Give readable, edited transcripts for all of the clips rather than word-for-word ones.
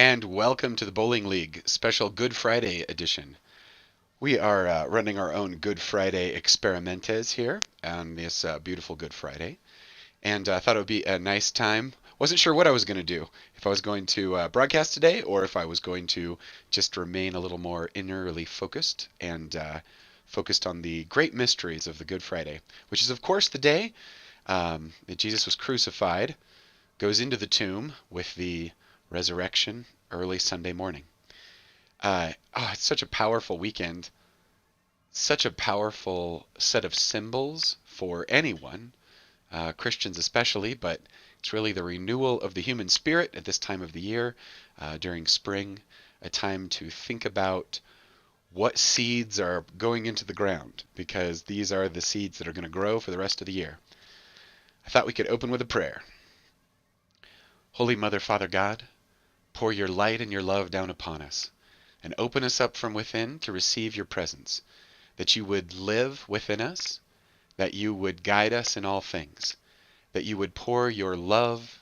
and welcome to the Bowling League special Good Friday edition. We are running our own Good Friday experimentes here on this beautiful Good Friday, and I thought it would be a nice time. Wasn't sure what I was going to do, if I was going to broadcast today or if I was going to just remain a little more innerly focused and focused on the great mysteries of the Good Friday, which is, of course, the day that Jesus was crucified, goes into the tomb with the resurrection early Sunday morning. It's such a powerful weekend, such a powerful set of symbols for anyone, Christians especially, but it's really the renewal of the human spirit at this time of the year, during spring, a time to think about what seeds are going into the ground, because these are the seeds that are going to grow for the rest of the year. I thought we could open with a prayer. Holy Mother, Father God, pour your light and your love down upon us, and open us up from within to receive your presence, that you would live within us, that you would guide us in all things, that you would pour your love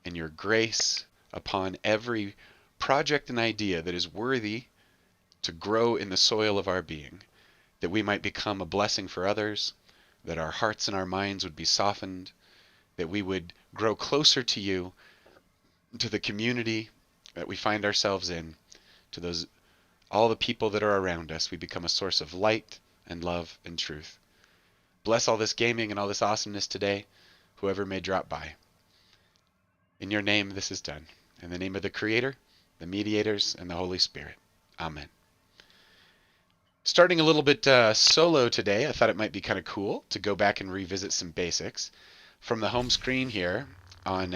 and your grace upon every project and idea that is worthy to grow in the soil of our being, that we might become a blessing for others, that our hearts and our minds would be softened, that we would grow closer to you, to the community that we find ourselves in, to those all the people that are around us. We become a source of light and love and truth. Bless all this gaming and all this awesomeness today, whoever may drop by. In your name this is done. In the name of the Creator, the mediators, and the Holy Spirit. Amen. Starting a little bit solo today, I thought it might be kind of cool to go back and revisit some basics. From the home screen here on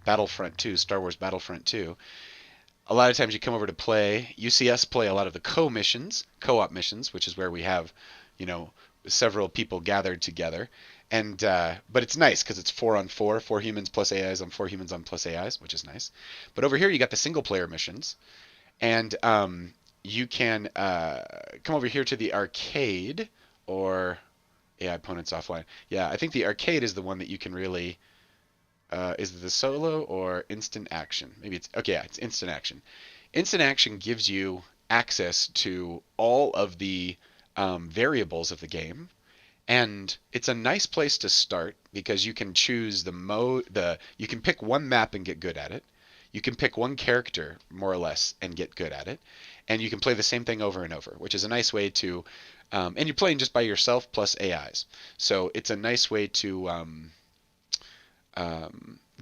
Battlefront 2, Star Wars Battlefront 2, a lot of times you come over to play, you see us play a lot of the co-op missions, which is where we have, several people gathered together. And but it's nice because it's 4-on-4, 4 humans plus AIs on 4 humans on plus AIs, which is nice. But over here you got the single player missions, and you can come over here to the arcade, or AI opponents offline. Yeah, I think the arcade is the one that you can really. Is it the solo or instant action? Maybe it's okay. Yeah, it's instant action. Instant action gives you access to all of the variables of the game, and it's a nice place to start because you can choose the mode. You can pick one map and get good at it. You can pick one character more or less and get good at it, and you can play the same thing over and over, which is a nice way to. And you're playing just by yourself plus AIs, so it's a nice way to.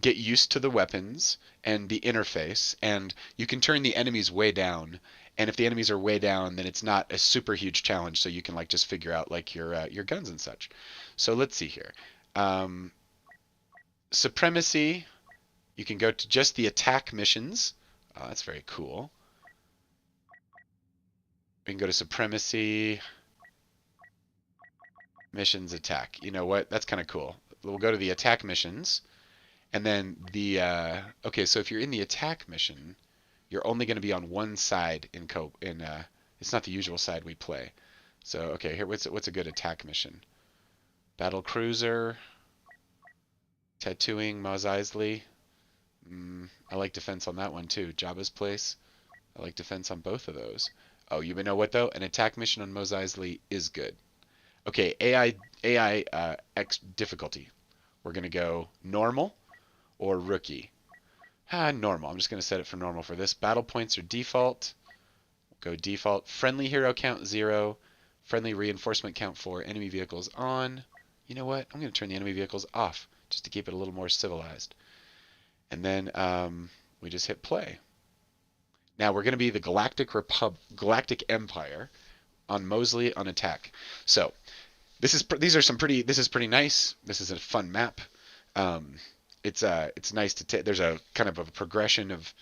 Get used to the weapons and the interface, and you can turn the enemies way down. And if the enemies are way down, then it's not a super huge challenge, so you can just figure out your guns and such. So let's see here. Um, Supremacy, you can go to just the attack missions. Oh, that's very cool. We can go to Supremacy, missions, attack. You know what? That's kind of cool. We'll go to the attack missions. And then okay, so if you're in the attack mission, you're only going to be on one side it's not the usual side we play. So okay, here what's a good attack mission? Battle cruiser, tattooing, Mos Eisley. I like defense on that one too. Jabba's place. I like defense on both of those. Oh, you know what though? An attack mission on Mos Eisley is good. Okay, AI X difficulty. We're going to go normal or rookie. Normal. I'm just going to set it for normal for this. Battle points are default. We'll go default. Friendly hero count 0. Friendly reinforcement count 4. Enemy vehicles on. You know what? I'm going to turn the enemy vehicles off just to keep it a little more civilized. And then we just hit play. Now we're going to be the Galactic Empire on Mosley on attack. So this is pretty nice. This is a fun map. It's nice to take. There's a kind of a progression of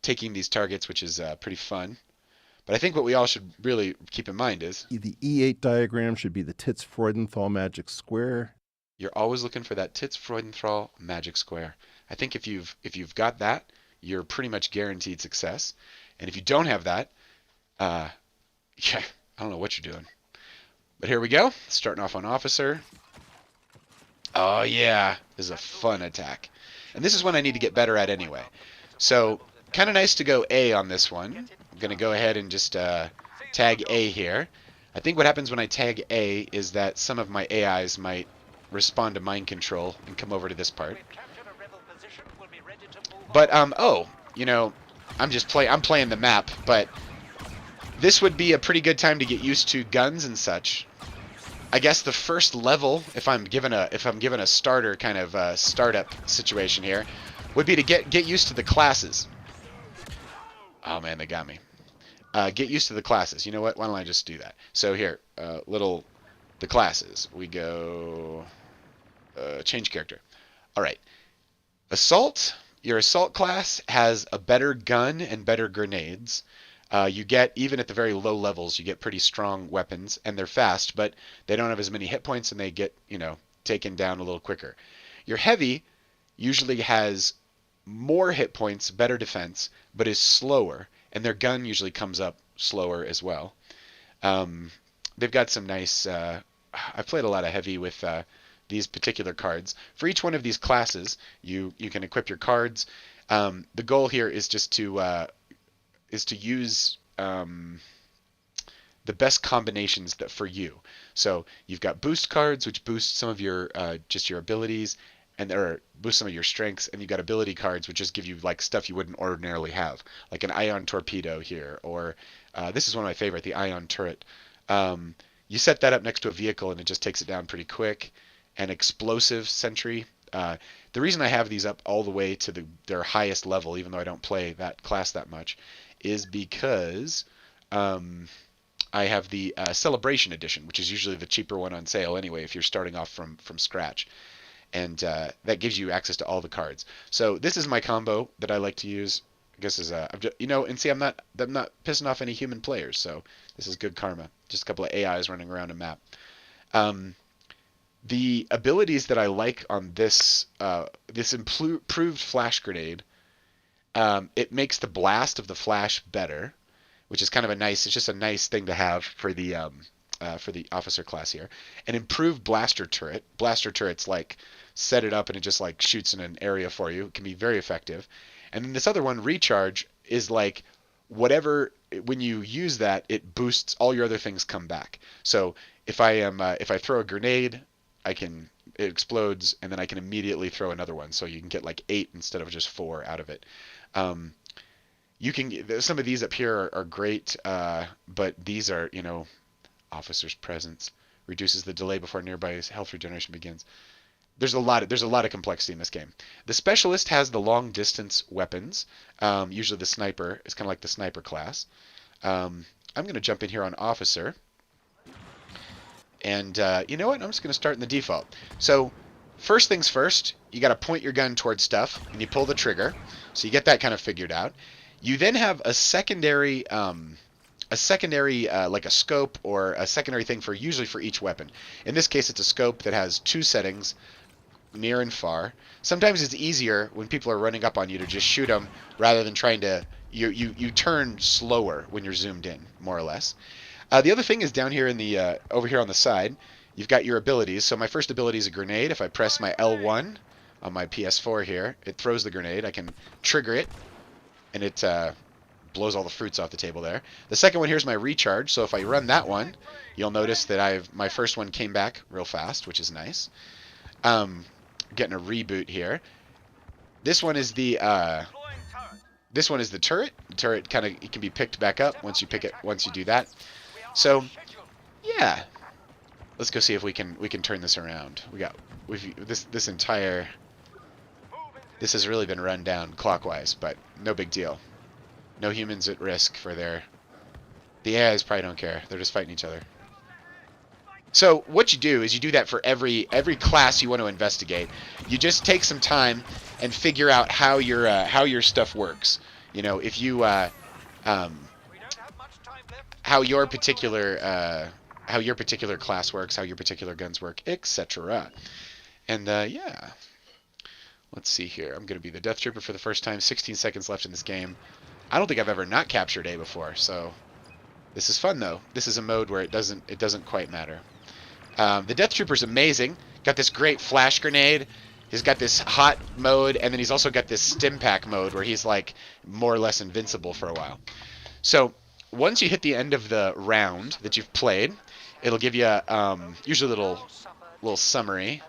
taking these targets, which is pretty fun. But I think what we all should really keep in mind is the E8 diagram should be the Tits Freudenthal magic square. You're always looking for that Tits Freudenthal magic square. I think if you've got that, you're pretty much guaranteed success. And if you don't have that, yeah, I don't know what you're doing. But here we go. Starting off on officer. Oh yeah, this is a fun attack. And this is one I need to get better at anyway. So kind of nice to go A on this one. I'm going to go ahead and just tag A here. I think what happens when I tag A is that some of my AIs might respond to mind control and come over to this part. But, oh, you know, I'm playing the map, but this would be a pretty good time to get used to guns and such. I guess the first level, if I'm given a starter kind of startup situation here, would be to get used to the classes. Oh man, they got me. Get used to the classes. You know what? Why don't I just do that? So here, the classes. We go change character. All right. Assault. Your assault class has a better gun and better grenades. You get, even at the very low levels, you get pretty strong weapons, and they're fast, but they don't have as many hit points, and they get, you know, taken down a little quicker. Your heavy usually has more hit points, better defense, but is slower, and their gun usually comes up slower as well. They've got some nice. I've played a lot of heavy with these particular cards. For each one of these classes, you can equip your cards. The goal here is just to use the best combinations that for you. So you've got boost cards, which boost some of your just your abilities, and or boost some of your strengths, and you've got ability cards, which just give you like stuff you wouldn't ordinarily have, like an ion torpedo here, or this is one of my favorite, the ion turret. You set that up next to a vehicle, and it just takes it down pretty quick. An explosive sentry. The reason I have these up all the way to their highest level, even though I don't play that class that much, is because I have the Celebration Edition, which is usually the cheaper one on sale anyway if you're starting off from scratch. And that gives you access to all the cards. So this is my combo that I like to use. I guess is and see, I'm not pissing off any human players, so this is good karma. Just a couple of AIs running around a map. The abilities that I like on this improved flash grenade, it makes the blast of the flash better, which is kind of it's just a nice thing to have for the officer class here. An improved blaster turret. Blaster turrets like set it up and it just like shoots in an area for you. It can be very effective. And then this other one, recharge, is like whatever, when you use that, it boosts all your other things come back. So if I throw a grenade, it explodes, and then I can immediately throw another one. So you can get like 8 instead of just 4 out of it. You can some of these up here are great, but these are, officer's presence reduces the delay before nearby health regeneration begins. There's a lot of complexity in this game. The specialist has the long distance weapons. Usually the sniper is kind of like the sniper class. I'm going to jump in here on officer. And you know what? I'm just going to start in the default. So first things first, you got to point your gun towards stuff, and you pull the trigger. So you get that kind of figured out. You then have a secondary like a scope or a secondary thing usually for each weapon. In this case, it's a scope that has 2 settings, near and far. Sometimes it's easier when people are running up on you to just shoot them rather than trying to. You turn slower when you're zoomed in, more or less. The other thing is down here in the over here on the side, you've got your abilities. So my first ability is a grenade. If I press my L1 on my PS4 here, it throws the grenade. I can trigger it, and it blows all the fruits off the table there. The second one here is my recharge. So if I run that one, you'll notice that my first one came back real fast, which is nice. Getting a reboot here. This one is the turret. The turret it can be picked back up once you do that. So yeah, let's go see if we can turn this around. This has really been run down clockwise, but no big deal. No humans at risk for the AIs probably don't care. They're just fighting each other. So what you do is you do that for every class you want to investigate. You just take some time and figure out how your stuff works. If you how your particular class works, how your particular guns work, etc. And yeah, let's see here. I'm going to be the Death Trooper for the first time. 16 seconds left in this game. I don't think I've ever not captured A before, so this is fun though. This is a mode where it doesn't quite matter. The Death Trooper's amazing. Got this great flash grenade. He's got this hot mode, and then he's also got this stim pack mode where he's like more or less invincible for a while. So once you hit the end of the round that you've played, it'll give you usually a little summary.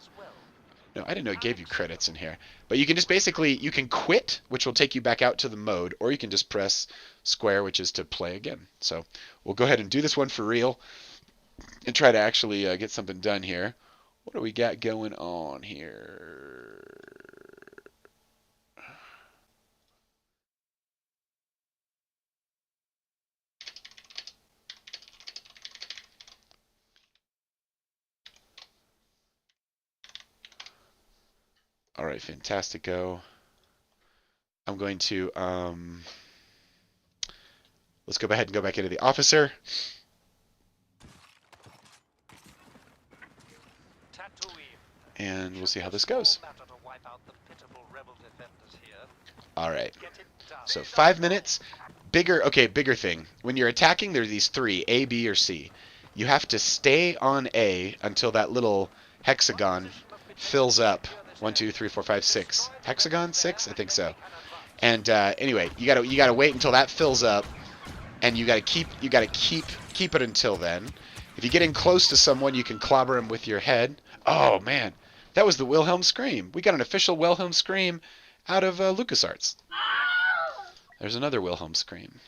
No, I didn't know it gave you credits in here. But you can just basically, you can quit, which will take you back out to the mode, or you can just press square, which is to play again. So we'll go ahead and do this one for real and try to actually get something done here. What do we got going on here? All right, fantastico. I'm going to let's go ahead and go back into the officer. And we'll see how this goes. All right. So 5 minutes. Bigger thing. When you're attacking, there are these three, A, B, or C. You have to stay on A until that little hexagon fills up. 1, 2, 3, 4, 5, 6. Hexagon? 6? I think so. And anyway, you gotta wait until that fills up, and you gotta keep it until then. If you get in close to someone, you can clobber him with your head. Oh man, that was the Wilhelm scream. We got an official Wilhelm scream out of LucasArts. There's another Wilhelm scream.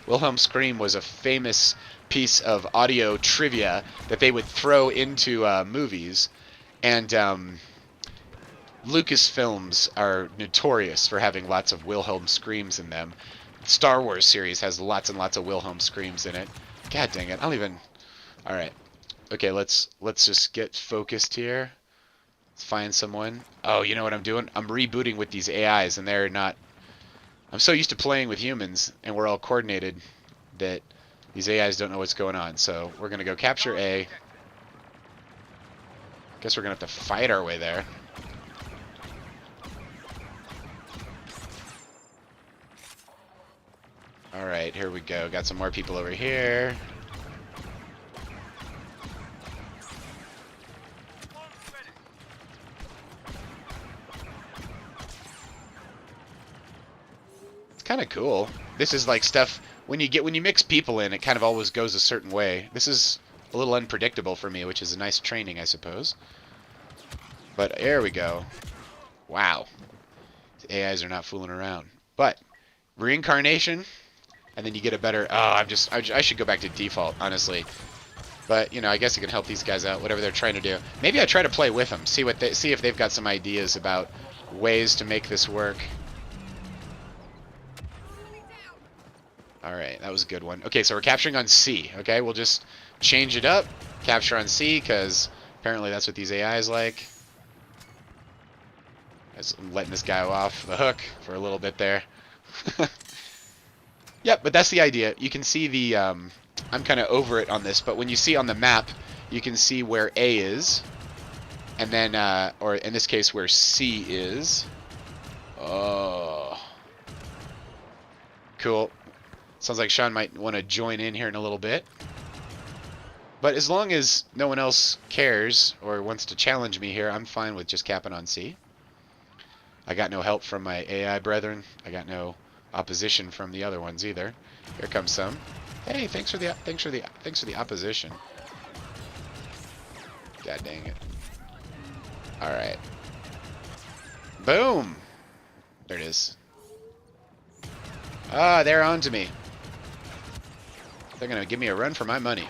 Wilhelm scream was a famous piece of audio trivia that they would throw into movies, and Lucasfilms are notorious for having lots of Wilhelm screams in them. Star Wars series has lots and lots of Wilhelm screams in it. God dang it! I don't even. All right. Okay, let's just get focused here. Let's find someone. Oh, you know what I'm doing? I'm rebooting with these AIs, and they're not. I'm so used to playing with humans, and we're all coordinated, that these AIs don't know what's going on. So we're gonna go capture A. Guess we're gonna have to fight our way there. All right, here we go. Got some more people over here. It's kind of cool. This is like stuff when you mix people in, it kind of always goes a certain way. This is a little unpredictable for me, which is a nice training, I suppose. But there we go. Wow. The AIs are not fooling around. But reincarnation, and then you get a better. Oh, I should go back to default, honestly. But you know, I guess it can help these guys out, whatever they're trying to do. Maybe I try to play with them, see if they've got some ideas about ways to make this work. All right, that was a good one. Okay, so we're capturing on C. Okay, we'll just change it up, capture on C, because apparently that's what these AIs like. I'm letting this guy off the hook for a little bit there. Yep, but that's the idea. You can see the, I'm kind of over it on this, but when you see on the map, you can see where A is, and then, or in this case, where C is. Oh. Cool. Sounds like Sean might want to join in here in a little bit. But as long as no one else cares or wants to challenge me here, I'm fine with just capping on C. I got no help from my AI brethren. I got no opposition from the other ones either. Here comes some. Hey, thanks for the opposition. God dang it. All right. Boom. There it is. Ah, they're on to me. They're gonna give me a run for my money.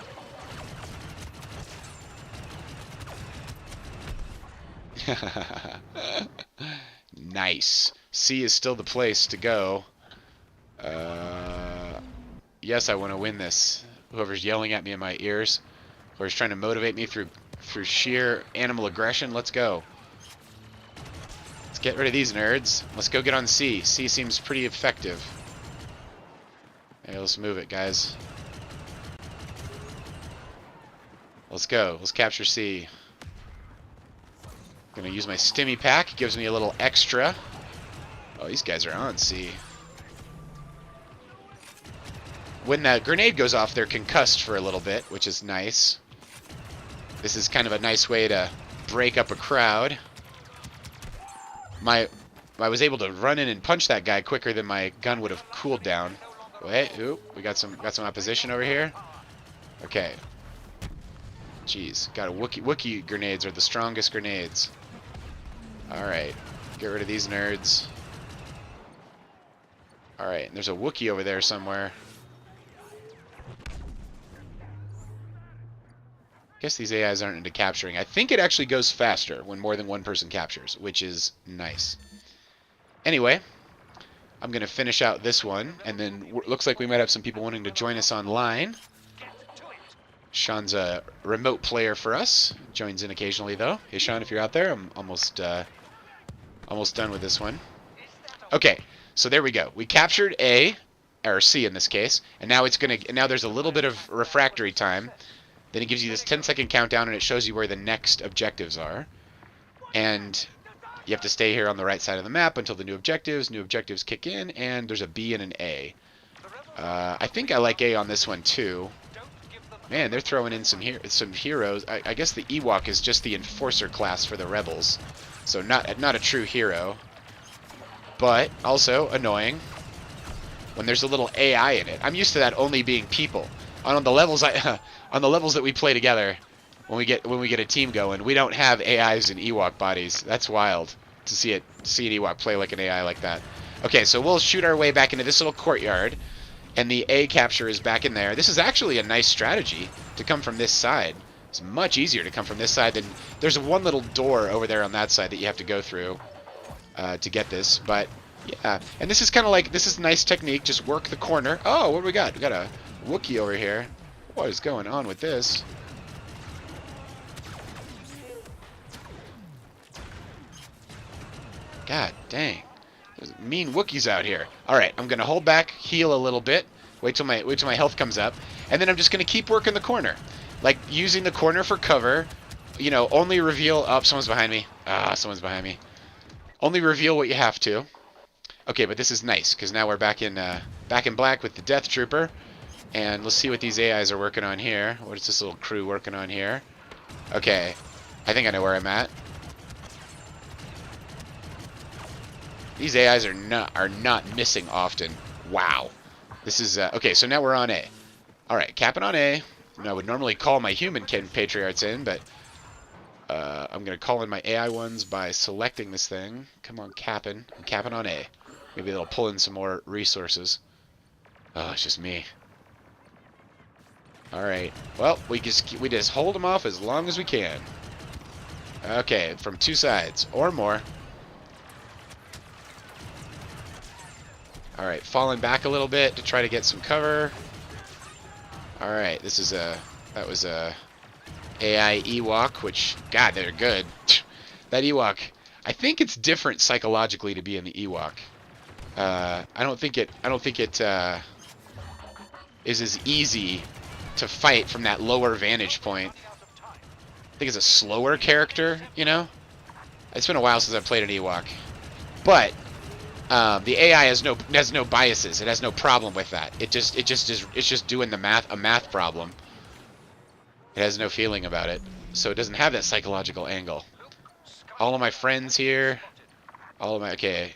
Nice. C is still the place to go. Yes, I want to win this. Whoever's yelling at me in my ears, whoever's trying to motivate me through sheer animal aggression, let's go. Let's get rid of these nerds. Let's go get on C. C seems pretty effective. Hey, let's move it, guys. Let's go. Let's capture C. Gonna use my stimmy pack. Gives me a little extra. Oh, these guys are on C. When the grenade goes off, they're concussed for a little bit, which is nice. This is kind of a nice way to break up a crowd. my I was able to run in and punch that guy quicker than my gun would have cooled down. Wait, ooh, we got some opposition over here. Okay. Jeez, got a Wookiee grenades are the strongest grenades. All right, get rid of these nerds. All right, and there's a Wookiee over there somewhere. Guess these AIs aren't into capturing. I think it actually goes faster when more than one person captures, which is nice. Anyway, I'm going to finish out this one, and then looks like we might have some people wanting to join us online. Sean's a remote player for us. Joins in occasionally, though. Hey, Sean, if you're out there, I'm almost done with this one. Okay, so there we go. We captured A, or C in this case, and now now there's a little bit of refractory time. Then it gives you this 10-second countdown, and it shows you where the next objectives are. And you have to stay here on the right side of the map until the new objectives kick in, and there's a B and an A. I think I like A on this one, too. Man, they're throwing in some heroes. I guess the Ewok is just the enforcer class for the rebels. So not a true hero. But also annoying when there's a little AI in it. I'm used to that only being people. On the levels on the levels that we play together, when we get a team going, we don't have AIs and Ewok bodies. That's wild to see an Ewok play like an AI like that. Okay, so we'll shoot our way back into this little courtyard, and the A capture is back in there. This is actually a nice strategy to come from this side. It's much easier to come from this side than there's one little door over there on that side that you have to go through to get this. But yeah, and this is kind of like, this is a nice technique. Just work the corner. Oh, what do we got? We got a Wookiee over here. What is going on with this? God dang. There's mean Wookiees out here. Alright, I'm gonna hold back, heal a little bit, wait till my health comes up, and then I'm just gonna keep working the corner. Like using the corner for cover, you know, only reveal someone's behind me. Someone's behind me. Only reveal what you have to. Okay, but this is nice, because now we're back in black with the Death Trooper. And let's see what these AIs are working on here. What is this little crew working on here? Okay, I think I know where I'm at. These AIs are not missing often. Wow. This is okay. So now we're on A. All right, capping on A. And I would normally call my human patriots in, but I'm gonna call in my AI ones by selecting this thing. Come on, capping. I'm capping on A. Maybe they'll pull in some more resources. Oh, it's just me. All right. Well, we just hold them off as long as we can. Okay, from two sides or more. All right, falling back a little bit to try to get some cover. All right, that was a AI Ewok, which God, they're good. That Ewok, I think it's different psychologically to be in the Ewok. I don't think it is as easy to fight from that lower vantage point. I think it's a slower character, you know? It's been a while since I've played an Ewok. But the AI has no biases. It has no problem with that. It's just doing a math problem. It has no feeling about it. So it doesn't have that psychological angle. All of my friends here. Okay.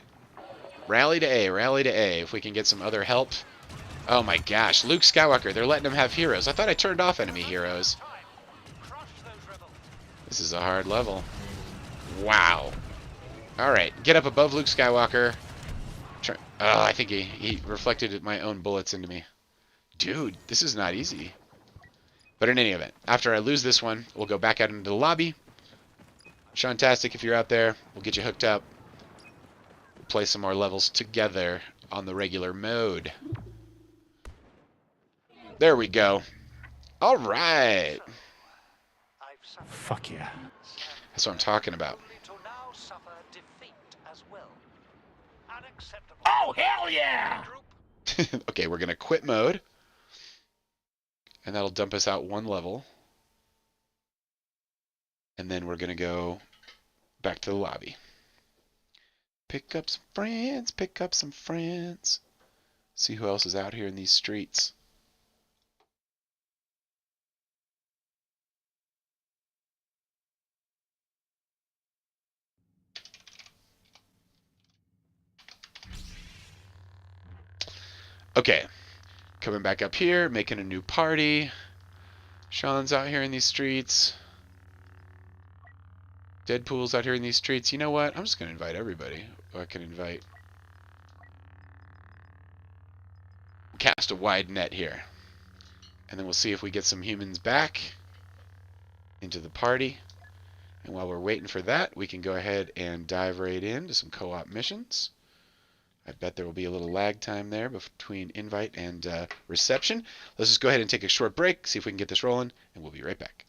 Rally to A, if we can get some other help. Oh my gosh, Luke Skywalker, they're letting him have heroes. I thought I turned off enemy heroes. This is a hard level. Wow. Alright, get up above Luke Skywalker. Oh, I think he reflected my own bullets into me. Dude, this is not easy. But in any event, after I lose this one, we'll go back out into the lobby. Seantastic, if you're out there, we'll get you hooked up. We'll play some more levels together on the regular mode. There we go. All right. Fuck yeah. That's what I'm talking about. Oh, hell yeah! Okay, we're going to quit mode. And that'll dump us out one level. And then we're going to go back to the lobby. Pick up some friends, pick up some friends. See who else is out here in these streets. Okay, coming back up here, making a new party. Sean's out here in these streets. Deadpool's out here in these streets. You know what? I'm just going to invite everybody. I can invite. Cast a wide net here. And then we'll see if we get some humans back into the party. And while we're waiting for that, we can go ahead and dive right into some co-op missions. I bet there will be a little lag time there between invite and reception. Let's just go ahead and take a short break, see if we can get this rolling, and we'll be right back.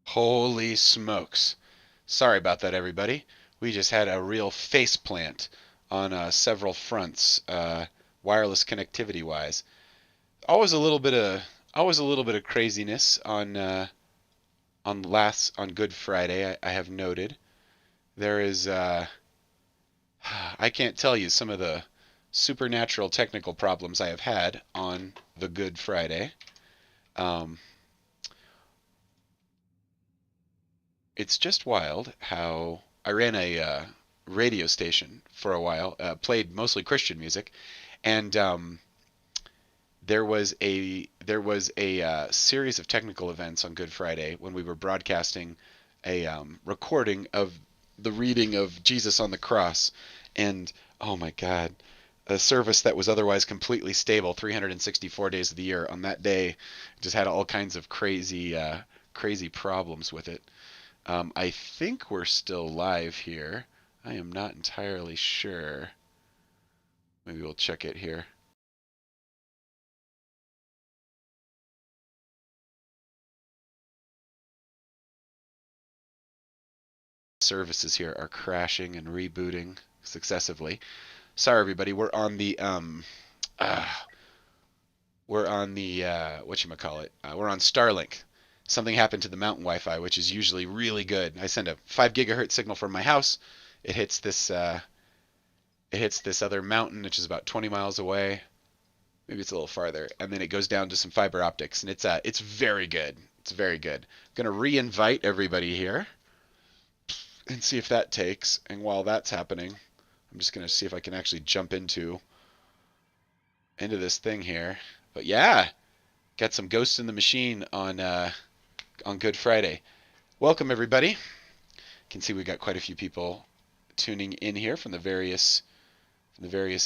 Holy smokes. Sorry about that, everybody. We just had a real face plant on several fronts, wireless connectivity wise. Always a little bit of always a little bit of craziness on Good Friday. I have noted there is I can't tell you some of the supernatural technical problems I have had on the Good Friday. Um, it's just wild how I ran a radio station for a while, played mostly Christian music, and there was a series of technical events on Good Friday when we were broadcasting a recording of the reading of Jesus on the cross, and oh my God, a service that was otherwise completely stable 364 days of the year on that day just had all kinds of crazy problems with it. I think we're still live here. I am not entirely sure. Maybe we'll check it here. Services here are crashing and rebooting successively. Sorry, everybody. Uh, whatchamacallit? We're on Starlink. Something happened to the mountain Wi-Fi, which is usually really good. I send a 5 gigahertz signal from my house. It hits this other mountain, which is about 20 miles away. Maybe it's a little farther, and then it goes down to some fiber optics, and it's very good. It's very good. I'm gonna re-invite everybody here and see if that takes. And while that's happening, I'm just gonna see if I can actually jump into this thing here. But yeah, got some Ghosts in the Machine on Good Friday. Welcome everybody. You can see we got quite a few people tuning in here from the various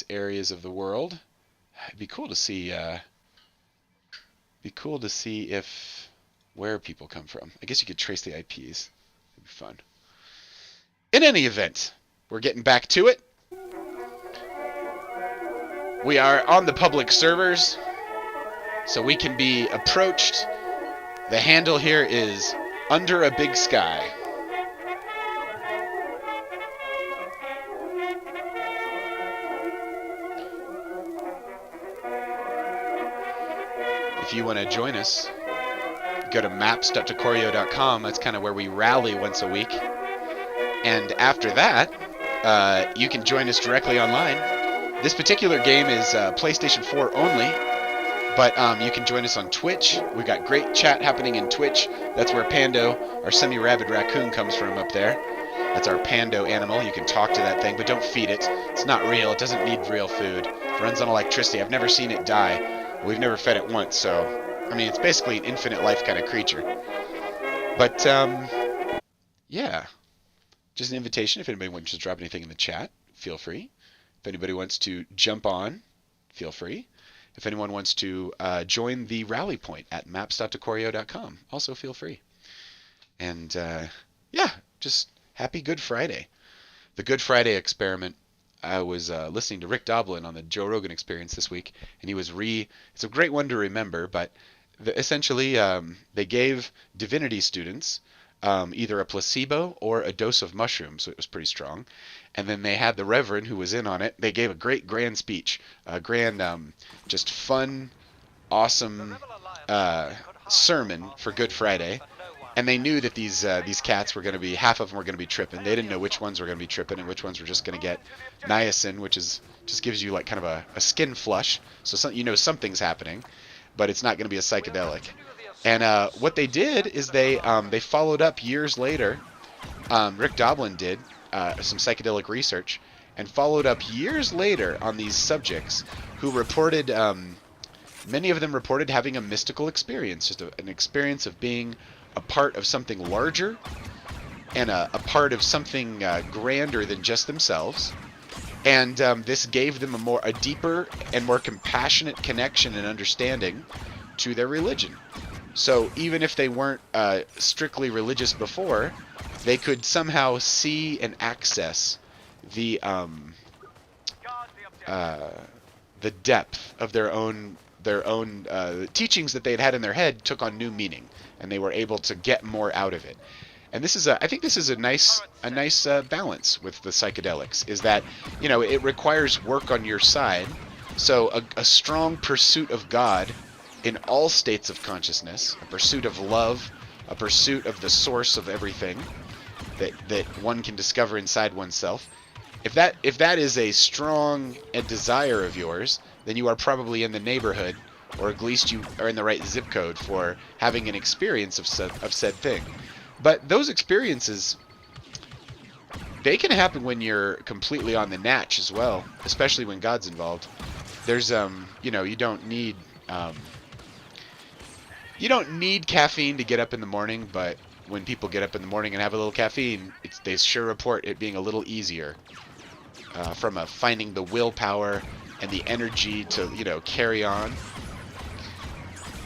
areas of the world. It'd be cool to see if where people come from. I guess you could trace the IPs. It'd be fun. In any event, we're getting back to it. We are on the public servers, so we can be approached. The handle here is Under a Big Sky. If you want to join us, go to maps.decorio.com. That's kind of where we rally once a week. And after that, you can join us directly online. This particular game is PlayStation 4 only, but you can join us on Twitch. We've got great chat happening in Twitch. That's where Pando, our semi-rabid raccoon, comes from up there. That's our Pando animal. You can talk to that thing, but don't feed it. It's not real. It doesn't need real food. It runs on electricity. I've never seen it die. We've never fed it once, so I mean, it's basically an infinite life kind of creature. But yeah, just an invitation. If anybody wants to drop anything in the chat, feel free. If anybody wants to jump on, feel free. If anyone wants to join the rally point at maps.decorio.com, also feel free. And yeah, just happy Good Friday. The Good Friday experiment. I was listening to Rick Doblin on the Joe Rogan Experience this week, and he was it's a great one to remember, but essentially they gave divinity students either a placebo or a dose of mushrooms, so it was pretty strong. And then they had the reverend who was in on it. They gave a great grand speech, a grand, just fun, awesome sermon for Good Friday. And they knew that these cats were going to be, half of them were going to be tripping. They didn't know which ones were going to be tripping and which ones were just going to get niacin, which is just gives you like kind of a skin flush, so something's happening, but it's not going to be a psychedelic. And what they did is they followed up years later. Rick Doblin did some psychedelic research and followed up years later on these subjects who reported, many of them reported having a mystical experience, just an experience of being a part of something larger and a part of something grander than just themselves. And this gave them a deeper and more compassionate connection and understanding to their religion. So even if they weren't strictly religious before, they could somehow see and access the depth of their own teachings that they had in their head took on new meaning, and they were able to get more out of it. And I think this is a nice balance with the psychedelics, is that, it requires work on your side. So a strong pursuit of God in all states of consciousness, a pursuit of love, a pursuit of the source of everything that one can discover inside oneself. If that is a strong desire of yours, then you are probably in the neighborhood, or at least you are in the right zip code for having an experience of said thing. But those experiences, they can happen when you're completely on the natch as well, especially when God's involved. There's you don't need caffeine to get up in the morning, but when people get up in the morning and have a little caffeine, they sure report it being a little easier from finding the willpower and the energy to carry on.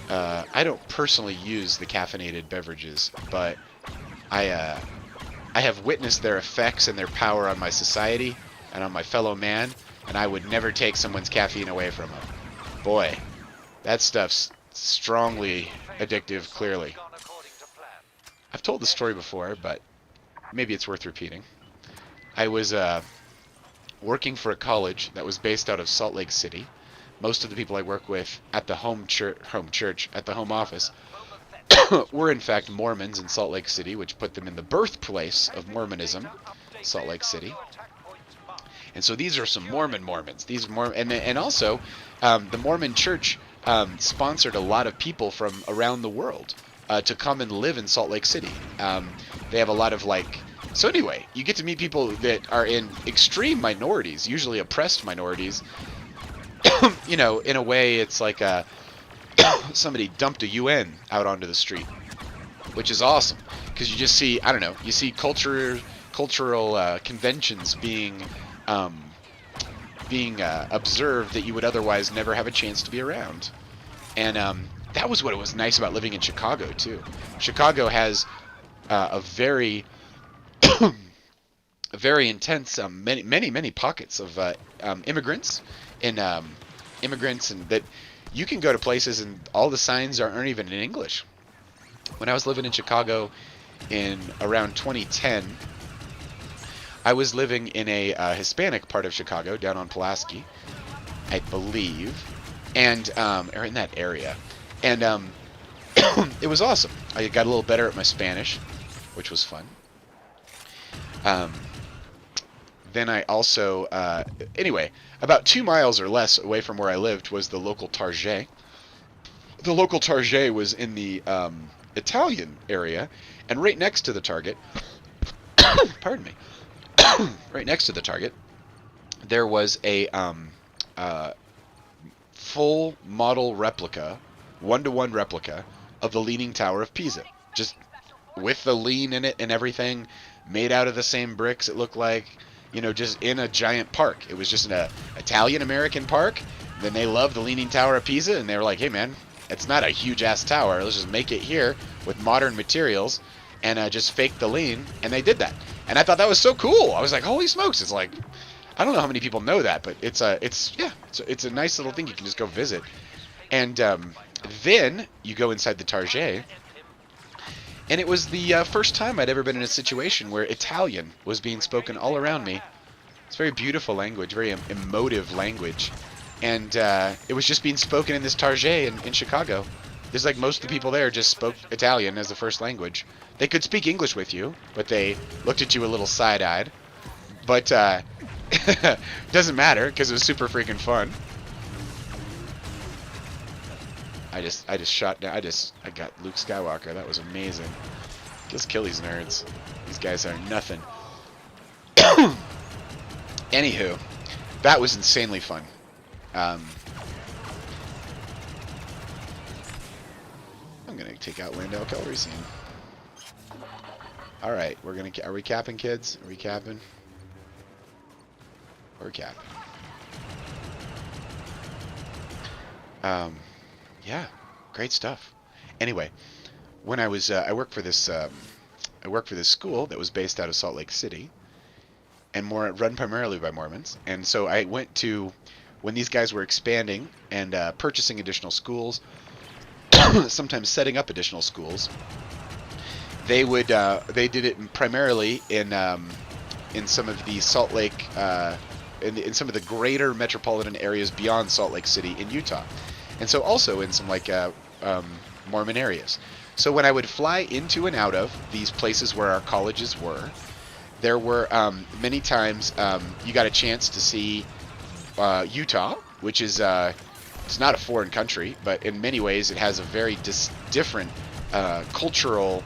I don't personally use the caffeinated beverages, but I have witnessed their effects and their power on my society and on my fellow man, and I would never take someone's caffeine away from them. Boy, that stuff's strongly addictive, clearly. I've told the story before, but maybe it's worth repeating. I was working for a college that was based out of Salt Lake City. Most of the people I work with at the home church, at the home office, were in fact Mormons in Salt Lake City, which put them in the birthplace of Mormonism, Salt Lake City. And so these are some Mormons. These and also the Mormon Church sponsored a lot of people from around the world to come and live in Salt Lake City. They have a lot of So anyway, you get to meet people that are in extreme minorities, usually oppressed minorities. In a way, it's like somebody dumped a UN out onto the street, which is awesome because you just see, you see cultural conventions being observed that you would otherwise never have a chance to be around. And that was what was nice about living in Chicago too. Chicago has a very very intense, many pockets of immigrants and that you can go to places and all the signs aren't even in English. When I was living in Chicago in around 2010, I was living in a Hispanic part of Chicago, down on Pulaski, I believe, and or in that area, and it was awesome. I got a little better at my Spanish, which was fun. Then I also, anyway, about 2 miles or less away from where I lived was the local Target. The local Target was in the Italian area, and right next to the Target, pardon me, right next to the Target, there was a full model replica, one-to-one replica of the Leaning Tower of Pisa, just with the lean in it and everything, made out of the same bricks, it looked like. Just in a giant park. It was just an Italian-American park. Then they loved the Leaning Tower of Pisa, and they were like, hey, man, it's not a huge-ass tower. Let's just make it here with modern materials and just fake the lean. And they did that. And I thought that was so cool. I was like, holy smokes. It's like, I don't know how many people know that, but it's a nice little thing you can just go visit. And then you go inside the Target, and it was the first time I'd ever been in a situation where Italian was being spoken all around me. It's very beautiful language, very emotive language. And it was just being spoken in this Target in Chicago. There's most of the people there just spoke Italian as the first language. They could speak English with you, but they looked at you a little side-eyed. But doesn't matter, because it was super freaking fun. I got Luke Skywalker. That was amazing. Just kill these nerds. These guys are nothing. Anywho, that was insanely fun. I'm gonna take out Landau Calrissian. All right, are we capping, kids? Are we capping? We're capping. Yeah, great stuff. Anyway, when I was I worked for this school that was based out of Salt Lake City, and run primarily by Mormons. And so I went to, when these guys were expanding and purchasing additional schools, sometimes setting up additional schools, they did it primarily in some of the Salt Lake in some of the greater metropolitan areas beyond Salt Lake City in Utah. and so also in some like Mormon areas. So when I would fly into and out of these places where our colleges were, there were many times you got a chance to see Utah, which is it's not a foreign country, but in many ways it has a very different cultural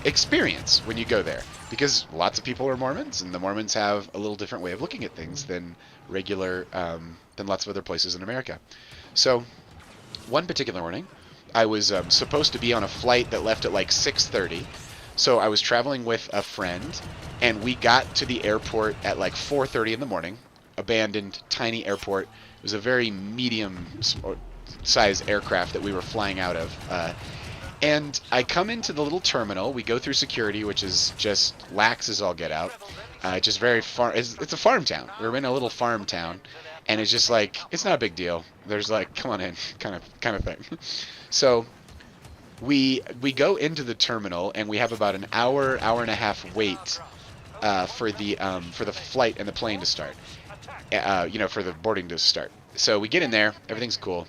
experience when you go there, because lots of people are Mormons, and the Mormons have a little different way of looking at things than regular than lots of other places in America. So one particular morning, I was supposed to be on a flight that left at like 6:30. So I was traveling with a friend, and we got to the airport at like 4:30 in the morning. Abandoned, tiny airport. It was a very medium size aircraft that we were flying out of. And I come into the little terminal. We go through security, which is just lax as all get out. Just very far. It's a farm town. We're in a little farm town, and it's just like it's not a big deal. There's like, come on in, kind of thing. So we go into the terminal, and we have about an hour and a half wait for the flight and the plane to start. For the boarding to start. So we get in there, everything's cool,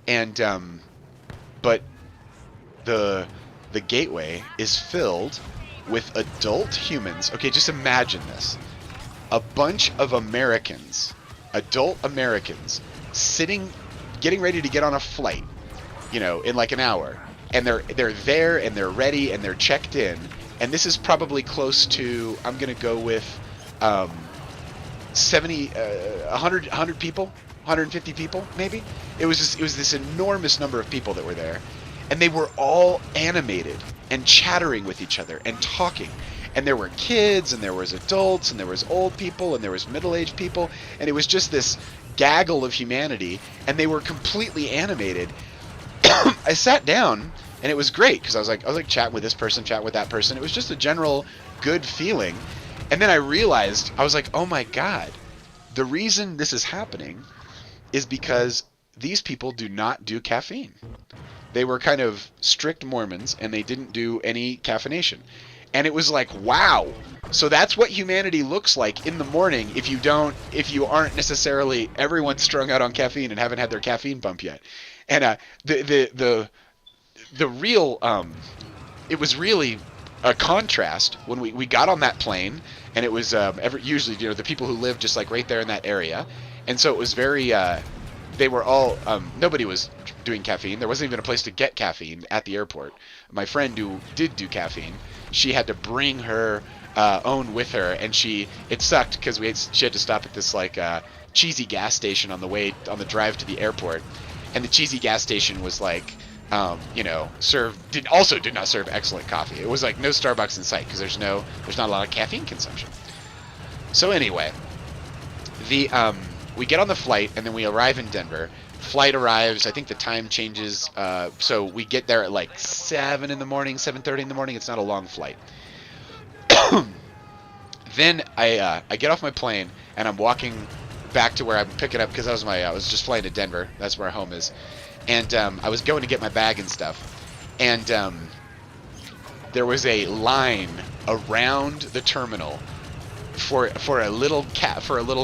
and but the gateway is filled with adult humans. Okay, just imagine this: a bunch of Americans, adult Americans, getting ready to get on a flight, in like an hour, and they're there and they're ready and they're checked in, and this is probably close to, I'm gonna go with 100 people, 150 people maybe. It was this enormous number of people that were there, and they were all animated and chattering with each other and talking. And there were kids, and there was adults, and there was old people, and there was middle-aged people, and it was just this gaggle of humanity, and they were completely animated. I sat down, and it was great, because I was like chatting with this person, chatting with that person. It was just a general good feeling. And then I realized, I was like, oh my God, the reason this is happening is because these people do not do caffeine. They were kind of strict Mormons, and they didn't do any caffeination. And it was like, wow. So that's what humanity looks like in the morning if you aren't necessarily everyone's strung out on caffeine and haven't had their caffeine bump yet. And the real it was really a contrast when we got on that plane, and it was usually the people who lived just like right there in that area, and so it was very they were all nobody was doing caffeine. There wasn't even a place to get caffeine at the airport. My friend who did do caffeine, she had to bring her own with her, and it sucked because she had to stop at this like cheesy gas station on the drive to the airport, and the cheesy gas station was like did not serve excellent coffee. It was like no Starbucks in sight because there's not a lot of caffeine consumption. So anyway, we get on the flight, and then we arrive in Denver. Flight arrives. I think the time changes. So we get there at like 7 in the morning, 7:30 in the morning. It's not a long flight. Then I get off my plane, and I'm walking back to where I'm picking up, because I was just flying to Denver. That's where our home is. And I was going to get my bag and stuff, and there was a line around the terminal for a little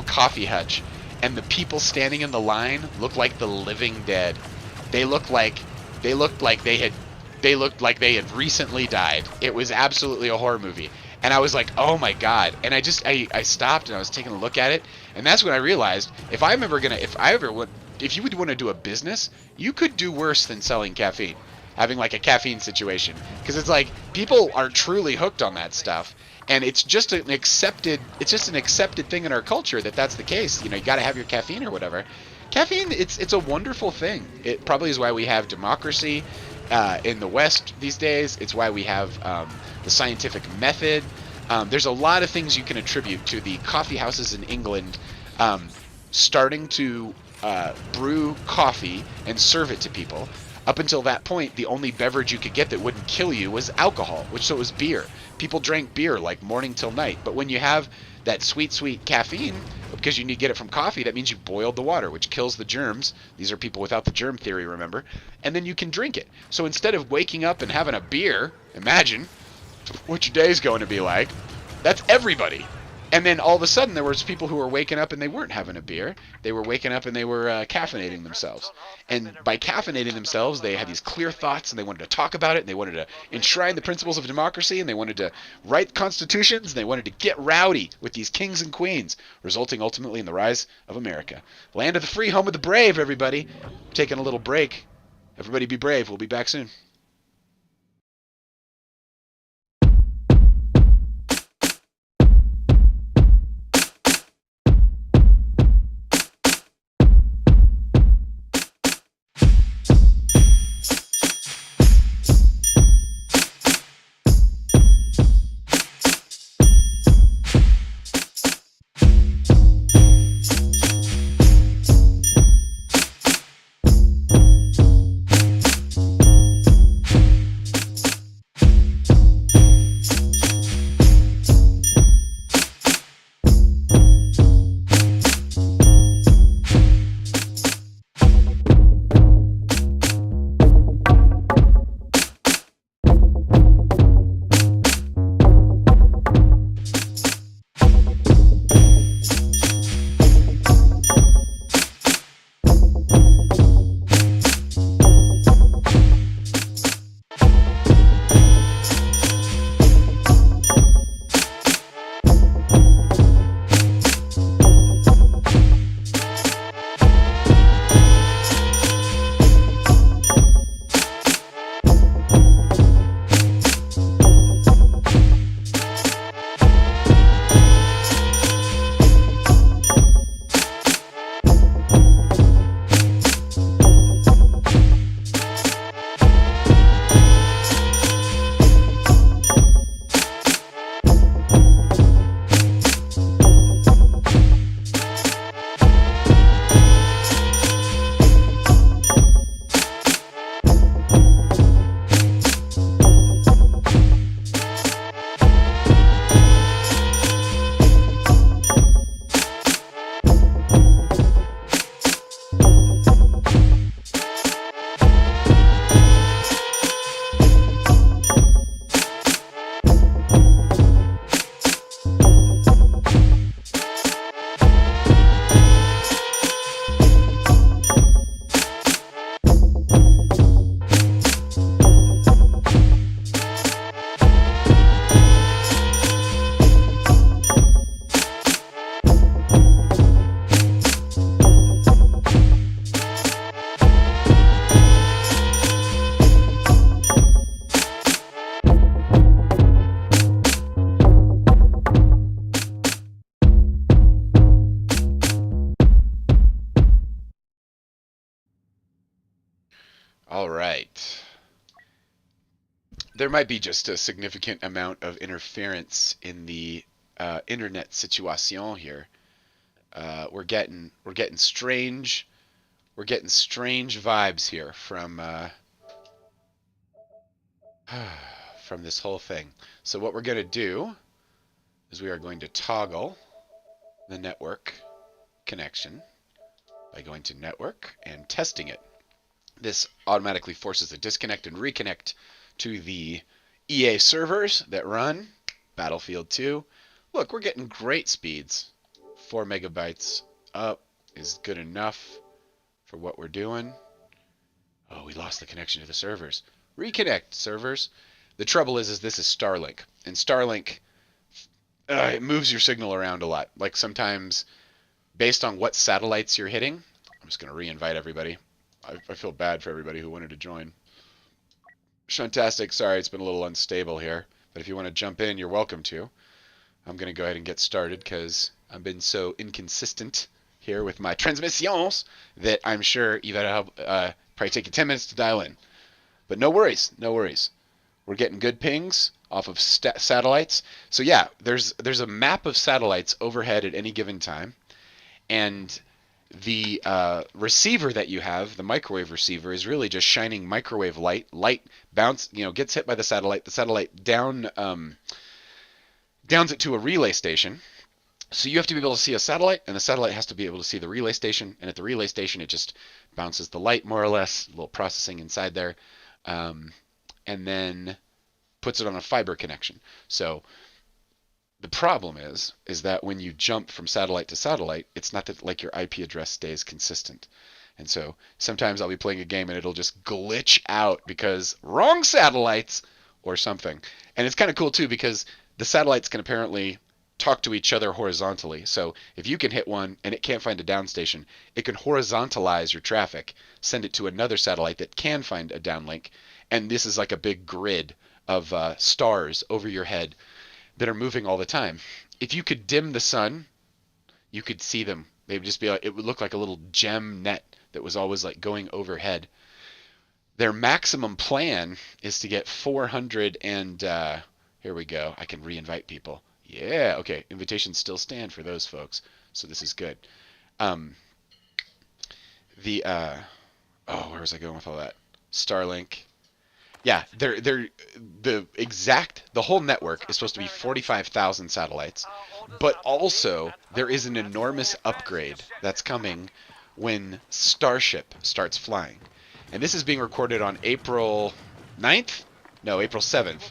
coffee hutch, and the people standing in the line looked like the living dead. They looked like they had recently died. It was absolutely a horror movie. And I was like, oh my God. And I stopped, and I was taking a look at it, and that's when I realized if you would want to do a business, you could do worse than selling caffeine, having like a caffeine situation, because it's like people are truly hooked on that stuff, and it's just an accepted thing in our culture that's the case. You got to have your caffeine or whatever. Caffeine, it's a wonderful thing. It probably is why we have democracy in the West these days. It's why we have the scientific method. There's a lot of things you can attribute to the coffee houses in England starting to brew coffee and serve it to people. Up until that point, the only beverage you could get that wouldn't kill you was alcohol, so it was beer. People drank beer like morning till night. But when you have that sweet caffeine, because you need to get it from coffee, that means you boiled the water, which kills the germs. These are people without the germ theory, remember? And then you can drink it. So instead of waking up and having a beer, imagine what your day's going to be like. That's everybody. And then all of a sudden, there was people who were waking up and they weren't having a beer. They were waking up and they were caffeinating themselves. And by caffeinating themselves, they had these clear thoughts and they wanted to talk about it. And they wanted to enshrine the principles of democracy. And they wanted to write constitutions. And they wanted to get rowdy with these kings and queens, resulting ultimately in the rise of America. Land of the free, home of the brave, everybody. We're taking a little break. Everybody be brave. We'll be back soon. All right. There might be just a significant amount of interference in the internet situation here. We're getting strange vibes here from this whole thing. So what we're gonna do is we are going to toggle the network connection by going to network and testing it. This automatically forces a disconnect and reconnect to the EA servers that run Battlefield 2. Look, we're getting great speeds. 4 megabytes up is good enough for what we're doing. Oh, we lost the connection to the servers. Reconnect, servers. The trouble is this is Starlink. And Starlink, it moves your signal around a lot. Like sometimes, based on what satellites you're hitting, I'm just going to re-invite everybody. I feel bad for everybody who wanted to join. Shantastic, sorry, it's been a little unstable here. But if you want to jump in, you're welcome to. I'm going to go ahead and get started because I've been so inconsistent here with my transmissions that I'm sure you've had to probably take you 10 minutes to dial in. But no worries, no worries. We're getting good pings off of satellites. So yeah, there's a map of satellites overhead at any given time. And the receiver that you have, the microwave receiver, is really just shining microwave light. Light bounce, gets hit by the satellite. The satellite downs it to a relay station. So you have to be able to see a satellite, and the satellite has to be able to see the relay station. And at the relay station, it just bounces the light more or less, a little processing inside there, and then puts it on a fiber connection. So the problem is that when you jump from satellite to satellite, it's not that like your IP address stays consistent. And so sometimes I'll be playing a game and it'll just glitch out because wrong satellites or something. And it's kind of cool too because the satellites can apparently talk to each other horizontally. So if you can hit one and it can't find a downstation, it can horizontalize your traffic, send it to another satellite that can find a downlink, and this is like a big grid of stars over your head that are moving all the time. If you could dim the sun, you could see them. They would just be like, it would look like a little gem net that was always like going overhead. Their maximum plan is to get 400 and here we go. I can re-invite people. Yeah, okay. Invitations still stand for those folks, so this is good. Um, the oh, where was I going with all that? Starlink. Yeah, the whole network is supposed to be 45,000 satellites, but also there is an enormous upgrade that's coming when Starship starts flying. And this is being recorded on April 9th? No, April 7th.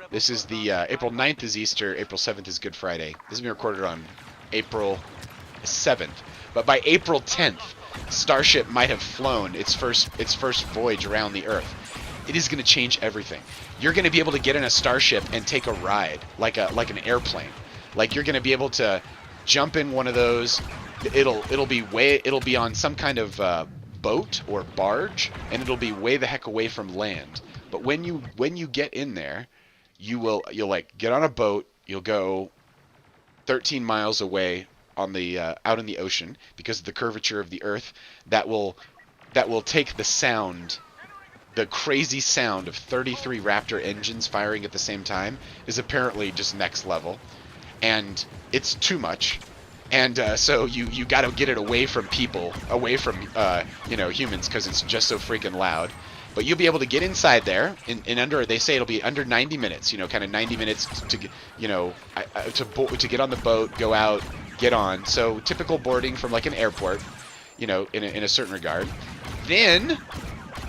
This is the April 9th is Easter, April 7th is Good Friday. This is being recorded on April 7th. But by April 10th, Starship might have flown its first voyage around the Earth. It is going to change everything. You're going to be able to get in a starship and take a ride, like an airplane. Like you're going to be able to jump in one of those. It'll be on some kind of boat or barge, and it'll be way the heck away from land. But when you get in there, you'll like get on a boat. You'll go 13 miles away on the out in the ocean because of the curvature of the Earth. That will take the sound. The crazy sound of 33 Raptor engines firing at the same time is apparently just next level, and it's too much. And so you got to get it away from people, away from humans, because it's just so freaking loud. But you'll be able to get inside there in under. They say it'll be under 90 minutes. Kind of 90 minutes to get, to get on the boat, go out, get on. So typical boarding from like an airport, in a certain regard. Then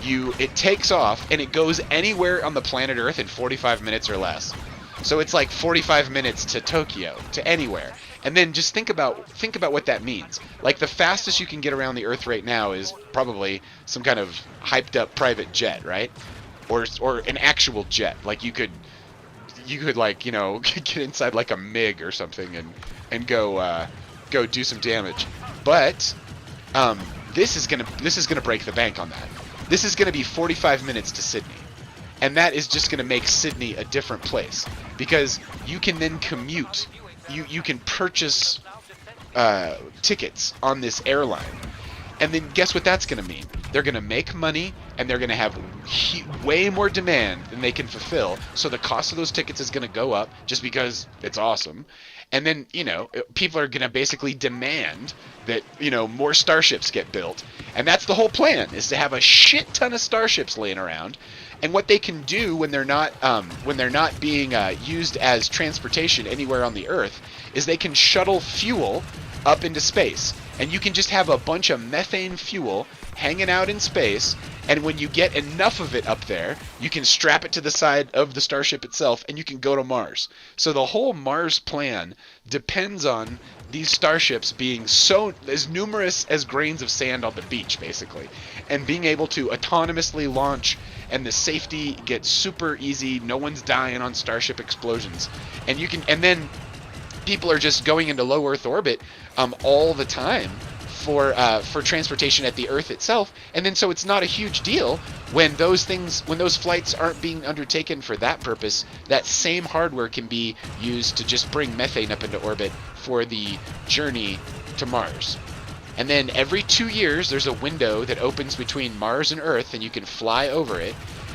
it takes off and it goes anywhere on the planet Earth in 45 minutes or less. So it's like 45 minutes to Tokyo, to anywhere. And then just think about what that means. Like the fastest you can get around the Earth right now is probably some kind of hyped up private jet, right? Or an actual jet. Like you could like, get inside like a MiG or something and go do some damage. But this is gonna break the bank on that. This is gonna be 45 minutes to Sydney. And that is just going to make Sydney a different place because you can then commute. You can purchase tickets on this airline. And then guess what that's going to mean? They're going to make money and they're going to have way more demand than they can fulfill. So the cost of those tickets is going to go up just because it's awesome. And then, people are going to basically demand that, more starships get built. And that's the whole plan, is to have a shit ton of starships laying around. And what they can do when they're not being used as transportation anywhere on the Earth is they can shuttle fuel up into space. And you can just have a bunch of methane fuel hanging out in space, and when you get enough of it up there, you can strap it to the side of the starship itself and you can go to Mars. So the whole Mars plan depends on these starships being so as numerous as grains of sand on the beach, basically, and being able to autonomously launch, and the safety gets super easy. No one's dying on starship explosions, and then people are just going into low Earth orbit all the time for transportation at the Earth itself, and then so it's not a huge deal when those flights aren't being undertaken for that purpose. That same hardware can be used to just bring methane up into orbit for the journey to Mars. And then every 2 years there's a window that opens between Mars and Earth, and you can fly over it.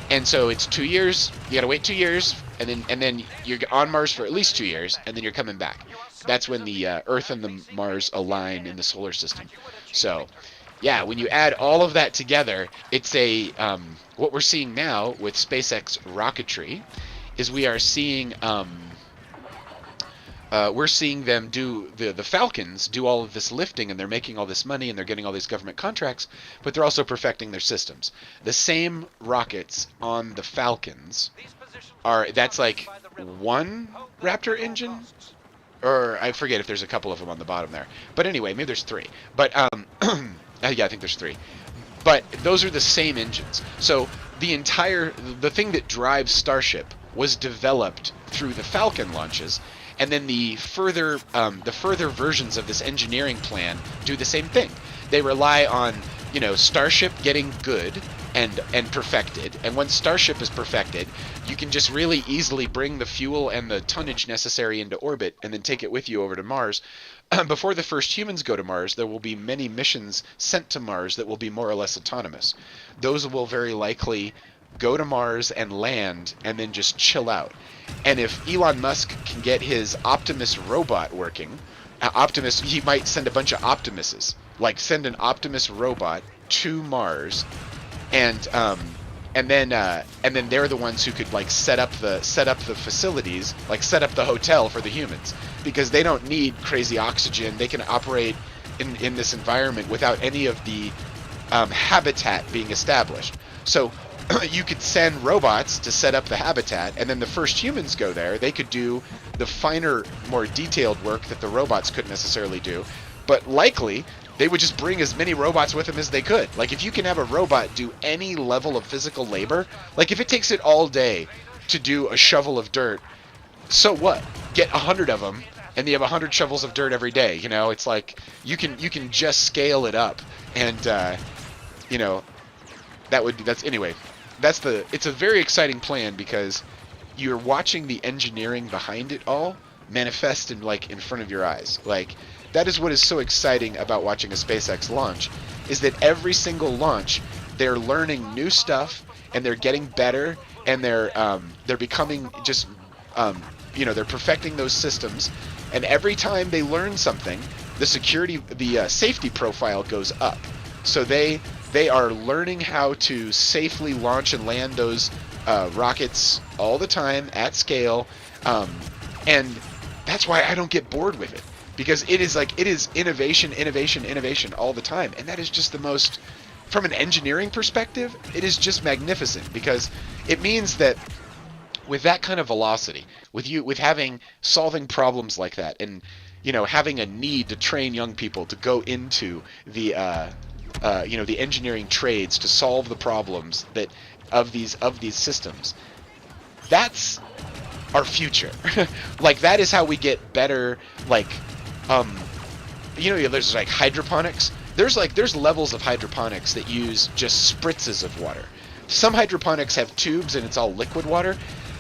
And so it's 2 years. You gotta wait 2 years, and then you're on Mars for at least 2 years, and then you're coming back. That's when the Earth and the Mars align in the solar system. So, yeah, when you add all of that together, it's what we're seeing now with SpaceX rocketry is we are seeing we're seeing them do the Falcons do all of this lifting, and they're making all this money, and they're getting all these government contracts, but they're also perfecting their systems. The same rockets on the Falcons that's like one Raptor engine, or I forget if there's a couple of them on the bottom there. But anyway, maybe there's 3. But yeah, I think there's 3. But those are the same engines. So the thing that drives Starship was developed through the Falcon launches, and then the further versions of this engineering plan do the same thing. They rely on, Starship getting good and perfected, and once Starship is perfected, you can just really easily bring the fuel and the tonnage necessary into orbit and then take it with you over to Mars. Before the first humans go to Mars, there will be many missions sent to Mars that will be more or less autonomous. Those will very likely go to Mars and land and then just chill out. And if Elon Musk can get his Optimus robot working, he might send a bunch of Optimuses, like send an Optimus robot to Mars, and then they're the ones who could like set up the facilities, like set up the hotel for the humans, because they don't need crazy oxygen. They can operate in this environment without any of the habitat being established. So you could send robots to set up the habitat, and then the first humans go there. They could do the finer, more detailed work that the robots couldn't necessarily do, but likely they would just bring as many robots with them as they could. Like, if you can have a robot do any level of physical labor, like if it takes it all day to do a shovel of dirt, so what? Get 100 of them, and you have 100 shovels of dirt every day. It's like you can just scale it up, and it's a very exciting plan, because you're watching the engineering behind it all manifest in front of your eyes. Like, that is what is so exciting about watching a SpaceX launch, is that every single launch they're learning new stuff, and they're getting better, and they're becoming just they're perfecting those systems, and every time they learn something, the safety profile goes up. So they are learning how to safely launch and land those rockets all the time at scale, and that's why I don't get bored with it, because it is innovation all the time, and that is just the most, from an engineering perspective, it is just magnificent, because it means that with that kind of velocity, with solving problems like that, and having a need to train young people to go into the the engineering trades to solve the problems of these systems, that's our future. Like, that is how we get better. Like, there's like hydroponics. There's levels of hydroponics that use just spritzes of water. Some hydroponics have tubes and it's all liquid water.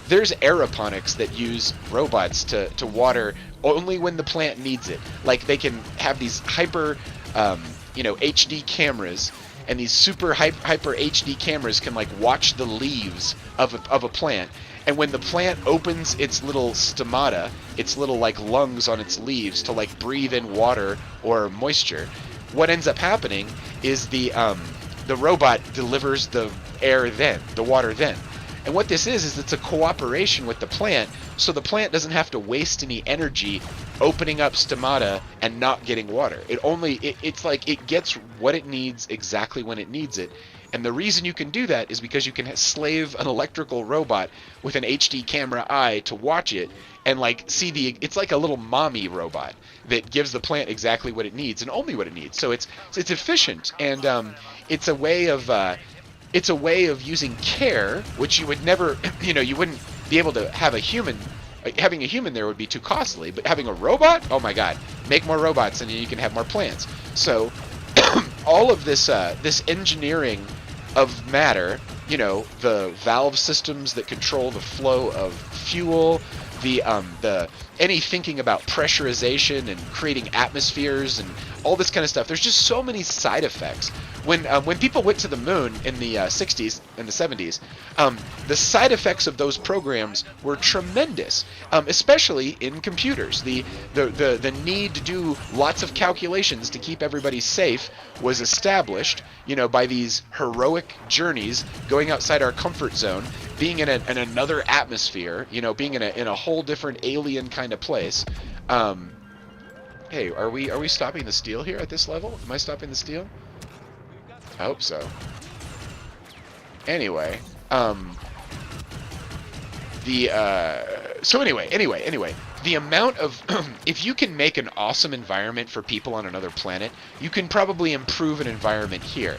There's aeroponics that use robots to water only when the plant needs it. Like, they can have these hyper HD cameras, and these super hyper HD cameras can watch the leaves of a plant, and when the plant opens its little stomata, its little lungs on its leaves to breathe in water or moisture, what ends up happening is the robot delivers the water then. And what this is it's a cooperation with the plant, so the plant doesn't have to waste any energy opening up stomata and not getting water. It gets what it needs exactly when it needs it. And the reason you can do that is because you can slave an electrical robot with an HD camera eye to watch it and it's like a little mommy robot that gives the plant exactly what it needs and only what it needs. So it's efficient, and it's a way of using care, which you would never, you wouldn't be able to have a human. Having a human there would be too costly, but having a robot, oh my god, make more robots and you can have more plants. So all of this engineering of matter, the valve systems that control the flow of fuel, any thinking about pressurization and creating atmospheres and all this kind of stuff. There's just so many side effects. When people went to the moon in the 60s and the 70s, the side effects of those programs were tremendous, especially in computers. The need to do lots of calculations to keep everybody safe was established, by these heroic journeys, going outside our comfort zone, being in another atmosphere, being in a whole different alien kind of place. Hey, are we stopping the steel here at this level? Am I stopping the steel? I hope so. Anyway, so anyway, the amount of if you can make an awesome environment for people on another planet, you can probably improve an environment here.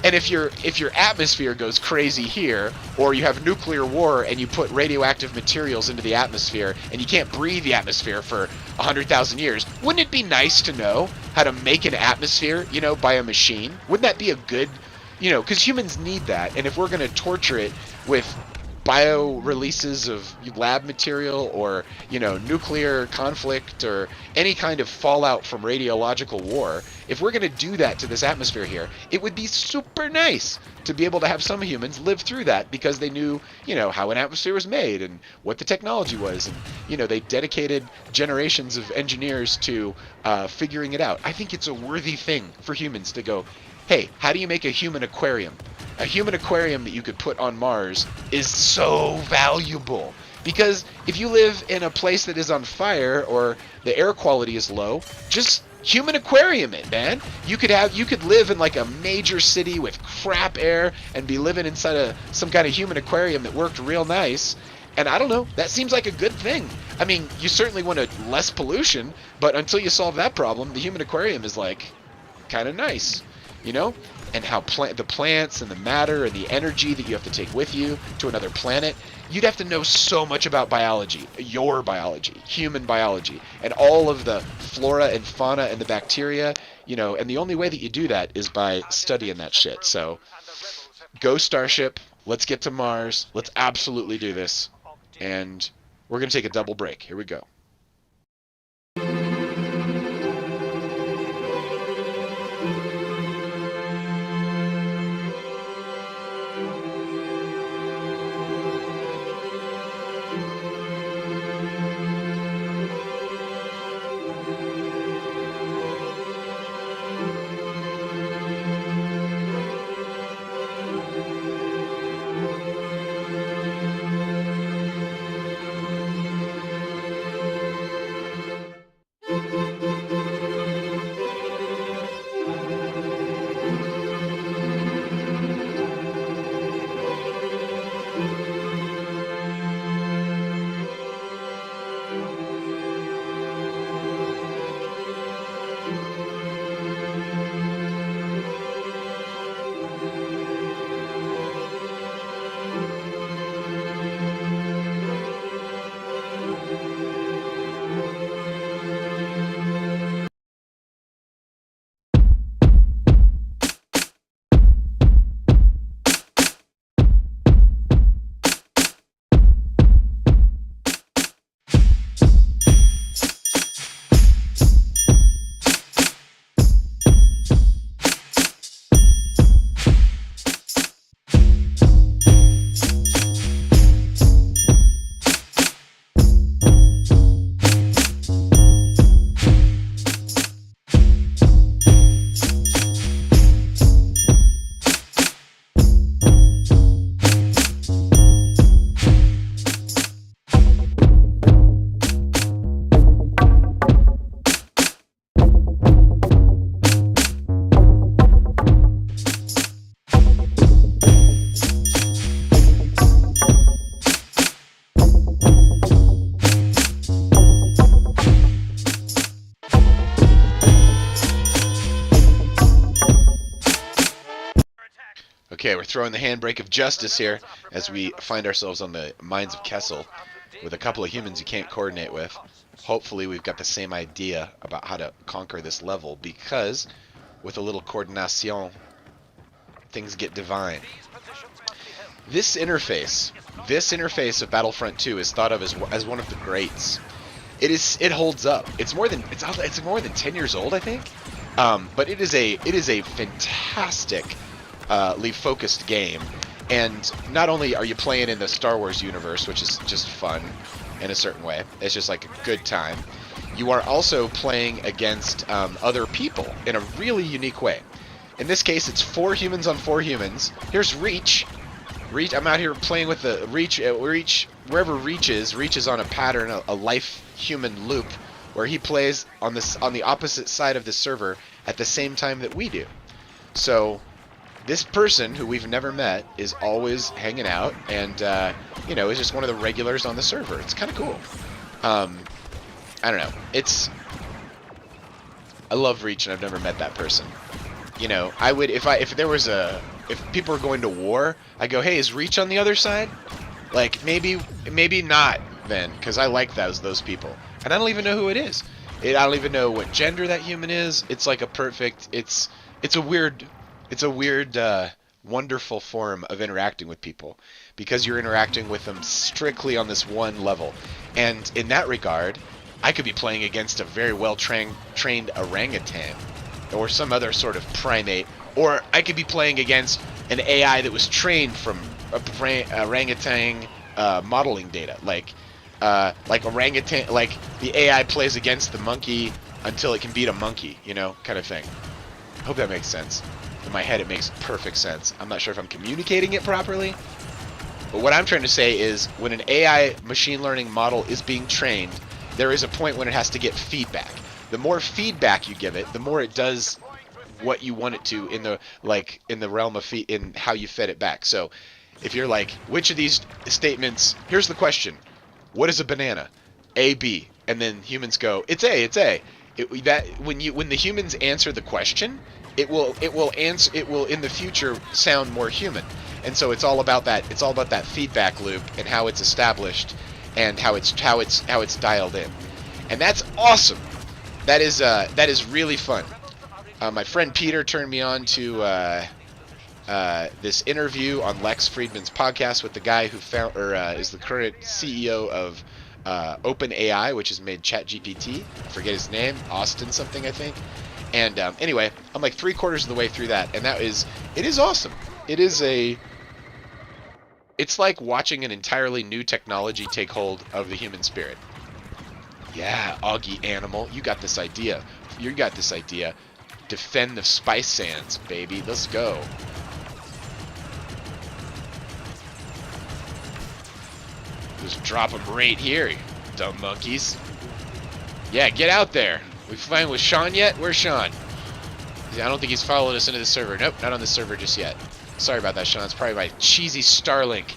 And if your atmosphere goes crazy here, or you have nuclear war and you put radioactive materials into the atmosphere and you can't breathe the atmosphere for 100,000 years, wouldn't it be nice to know how to make an atmosphere, by a machine? Wouldn't that be a good, because humans need that. And if we're going to torture it with bio releases of lab material, or nuclear conflict, or any kind of fallout from radiological war, if we're going to do that to this atmosphere here, it would be super nice to be able to have some humans live through that, because they knew how an atmosphere was made and what the technology was, and they dedicated generations of engineers to figuring it out. I think it's a worthy thing for humans to go, hey, how do you make a human aquarium? A human aquarium that you could put on Mars is so valuable, because if you live in a place that is on fire or the air quality is low, just human aquarium it, man. You could live in like a major city with crap air and be living inside some kind of human aquarium that worked real nice. And I don't know, that seems like a good thing. I mean, you certainly want less pollution, but until you solve that problem, the human aquarium is like kind of nice, and how the plants and the matter and the energy that you have to take with you to another planet. You'd have to know so much about biology, your biology, human biology, and all of the flora and fauna and the bacteria, and the only way that you do that is by studying that shit. So go Starship, let's get to Mars, let's absolutely do this, and we're going to take a double break. Here we go. Okay, we're throwing the handbrake of justice here as we find ourselves on the mines of Kessel with a couple of humans you can't coordinate with. Hopefully we've got the same idea about how to conquer this level, because with a little coordination, things get divine. This interface of Battlefront 2 is thought of as one of the greats. It holds up. It's more than 10 years old, I think. But it is a fantastic focused game, and not only are you playing in the Star Wars universe, which is just fun in a certain way, it's just like a good time, you are also playing against other people in a really unique way. In this case, it's 4 humans on 4 humans. Here's Reach. I'm out here playing with the Reach. Wherever Reach is on a pattern, a life human loop, where he plays on the opposite side of the server at the same time that we do. So this person, who we've never met, is always hanging out, and is just one of the regulars on the server. It's kind of cool. I don't know. I love Reach, and I've never met that person. You know, I would if people were going to war, I go, hey, is Reach on the other side? Like maybe not then, because I like those people, and I don't even know who it is. I don't even know what gender that human is. It's like a perfect. It's a weird, wonderful form of interacting with people, because you're interacting with them strictly on this one level, and in that regard, I could be playing against a very well trained orangutan, or some other sort of primate, or I could be playing against an AI that was trained from orangutan modeling data, like orangutan, like the AI plays against the monkey until it can beat a monkey, you know, kind of thing. I hope that makes sense. In my head, it makes perfect sense. I'm not sure if I'm communicating it properly, but what I'm trying to say is when an AI machine learning model is being trained, there is a point when it has to get feedback. The more feedback you give it, the more it does what you want it to in the realm of in how you fed it back. So if you're like, which of these statements, here's the question: what is a banana? A, B, and then humans go, it's A, it's A. When the humans answer the question, it will in the future sound more human. And so it's all about that feedback loop and how it's established and how it's dialed in. And that's awesome. That is really fun. My friend Peter turned me on to this interview on Lex Friedman's podcast with the guy who is the current CEO of OpenAI, which has made ChatGPT. I forget his name, Austin something, I think. And anyway, I'm like 3/4 of the way through that, and it is awesome. It's like watching an entirely new technology take hold of the human spirit. Yeah, Augie Animal, you got this idea. Defend the spice sands, baby. Let's go. Just drop them right here, you dumb monkeys. Yeah, get out there. We flying with Sean yet? Where's Sean? I don't think he's followed us into the server. Nope, not on the server just yet. Sorry about that, Sean. It's probably my cheesy Starlink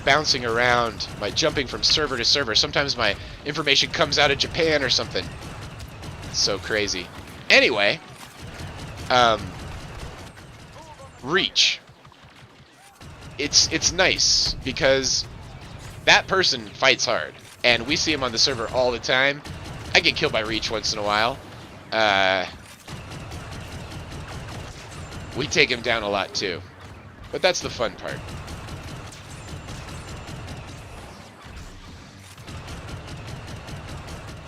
bouncing around, my jumping from server to server. Sometimes my information comes out of Japan or something. It's so crazy. Anyway, Reach. It's nice because that person fights hard, and we see him on the server all the time. I get killed by Reach once in a while. We take him down a lot too, but that's the fun part.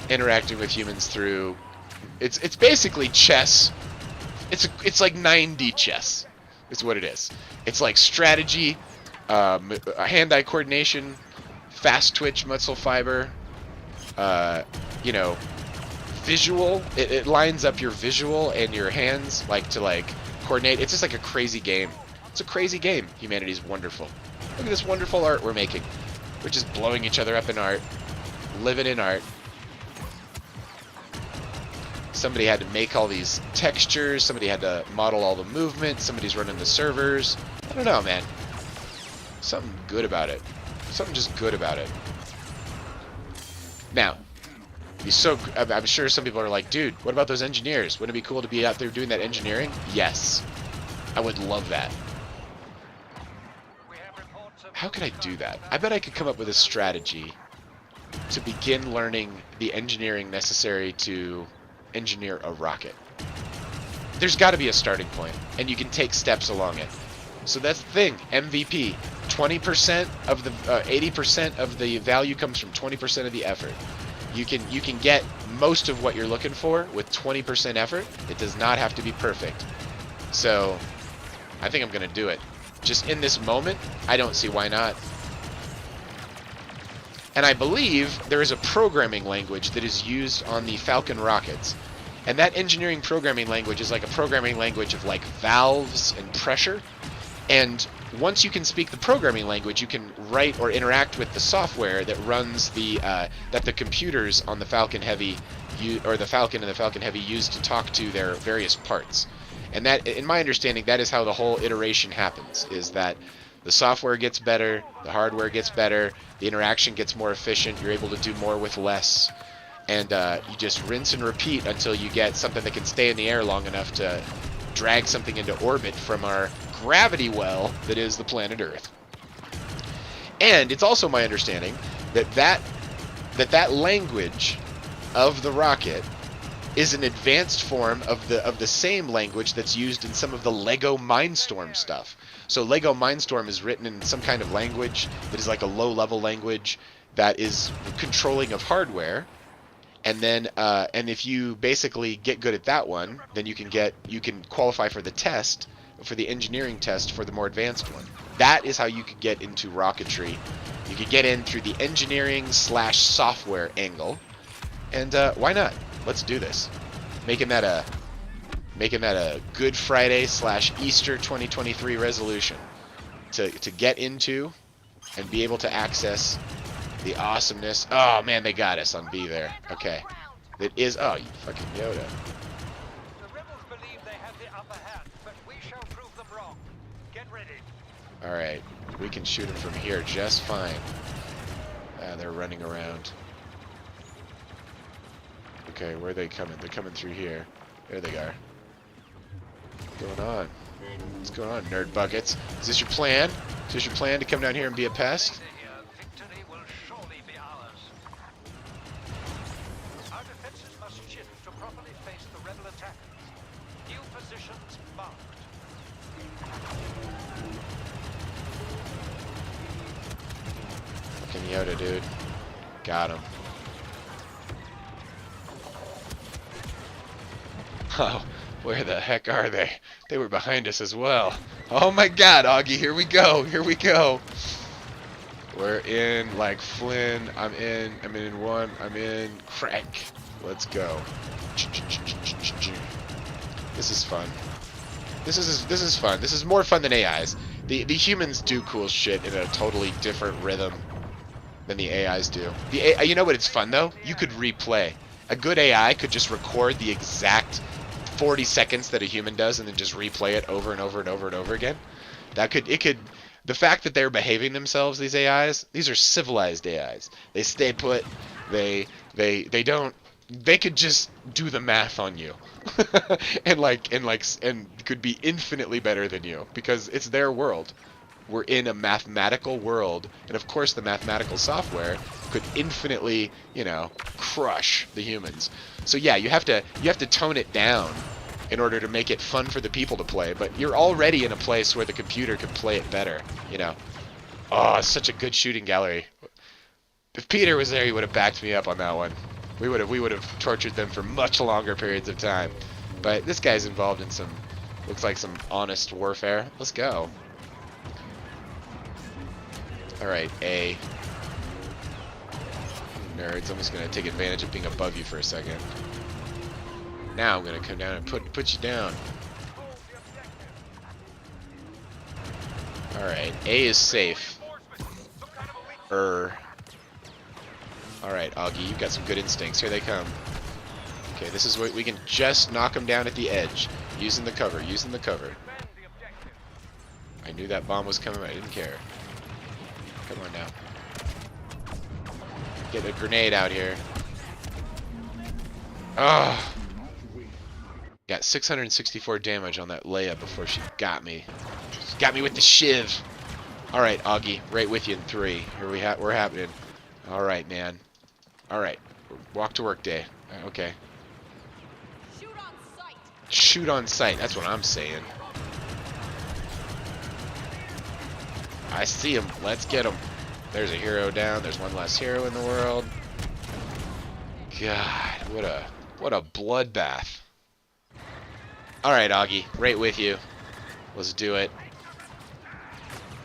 Interacting with humans through it's basically chess. It's like 9D chess is what it is. It's like strategy, hand-eye coordination, fast twitch muscle fiber, you know, visual. It lines up your visual and your hands to coordinate. It's just like a crazy game. It's a crazy game. Humanity's wonderful. Look at this wonderful art we're making. We're just blowing each other up in art, living in art. Somebody had to make all these textures. Somebody had to model all the movement. Somebody's running the servers. I don't know, man. Something good about it. Something just good about it. Now, I'm sure some people are like, dude, what about those engineers? Wouldn't it be cool to be out there doing that engineering? Yes. I would love that. How could I do that? I bet I could come up with a strategy to begin learning the engineering necessary to engineer a rocket. There's got to be a starting point, and you can take steps along it. So that's the thing. MVP. 20% of the 80% of the value comes from 20% of the effort. You can get most of what you're looking for with 20% effort. It does not have to be perfect. So I think I'm gonna do it. Just in this moment, I don't see why not. And I believe there is a programming language that is used on the Falcon rockets. And that engineering programming language is like a programming language of like valves and pressure. And once you can speak the programming language, you can write or interact with the software that runs that the computers on the Falcon Heavy or the Falcon and the Falcon Heavy use to talk to their various parts. And that, in my understanding, that is how the whole iteration happens, is that the software gets better, the hardware gets better, the interaction gets more efficient, you're able to do more with less. and you just rinse and repeat until you get something that can stay in the air long enough to drag something into orbit from our gravity well that is the planet Earth. And it's also my understanding that that language of the rocket is an advanced form of the same language that's used in some of the Lego Mindstorm stuff. So Lego Mindstorm is written in some kind of language that is like a low-level language that is controlling of hardware. And then, and if you basically get good at that one, then you can qualify for the test, for the engineering test for the more advanced one. That is how you could get into rocketry. You could get in through the engineering/software angle, and why not? Let's do this. Making that a Good Friday/Easter 2023 resolution to get into and be able to access the awesomeness. Oh man, they got us on B there. Okay. It is. Oh, you fucking Yoda. The rebels believe they have the upper hand, but we shall prove them wrong. Get ready. Alright. We can shoot them from here just fine. They're running around. Okay, where are they coming? They're coming through here. There they are. What's going on? What's going on, nerd buckets? Is this your plan? Is this your plan to come down here and be a pest? Victory will surely be ours. Our defenses must shift to properly face the rebel attackers. New positions marked. Fucking Yoda, dude. Got him. Oh, where the heck are they? They were behind us as well. Oh my god, Augie, here we go. Here we go. We're in like Flynn. I'm in one. I'm in Crank. Let's go. This is fun. This is fun. This is more fun than AIs. The humans do cool shit in a totally different rhythm than the AIs do. You know what? It's fun though. You could replay. A good AI could just record the exact 40 seconds that a human does and then just replay it over and over and over and over again. The fact that they're behaving themselves, these AIs, these are civilized AIs. They stay put. They could just do the math on you. and could be infinitely better than you because it's their world. We're in a mathematical world, and of course the mathematical software could infinitely, crush the humans. So yeah, you have to tone it down in order to make it fun for the people to play, but you're already in a place where the computer can play it better, Oh, it's such a good shooting gallery. If Peter was there, he would have backed me up on that one. We would have tortured them for much longer periods of time. But this guy's involved in looks like some honest warfare. Let's go. Alright, A. Nerds, I'm just going to take advantage of being above you for a second. Now I'm going to come down and put you down. Alright, A is safe. Alright, Augie, you've got some good instincts. Here they come. Okay, this is what we can just knock them down at the edge. Using the cover, using the cover. I knew that bomb was coming, I didn't care. Come on now. Get a grenade out here. Ah! Got 664 damage on that layup before she got me. She got me with the shiv. Alright, Augie, right with you in 3. Here we're happening. Alright, man. Alright. Walk to work day. Okay. Shoot on sight. Shoot on sight, that's what I'm saying. I see him. Let's get him. There's a hero down. There's one less hero in the world. God, what a bloodbath. Alright, Augie. Right with you. Let's do it.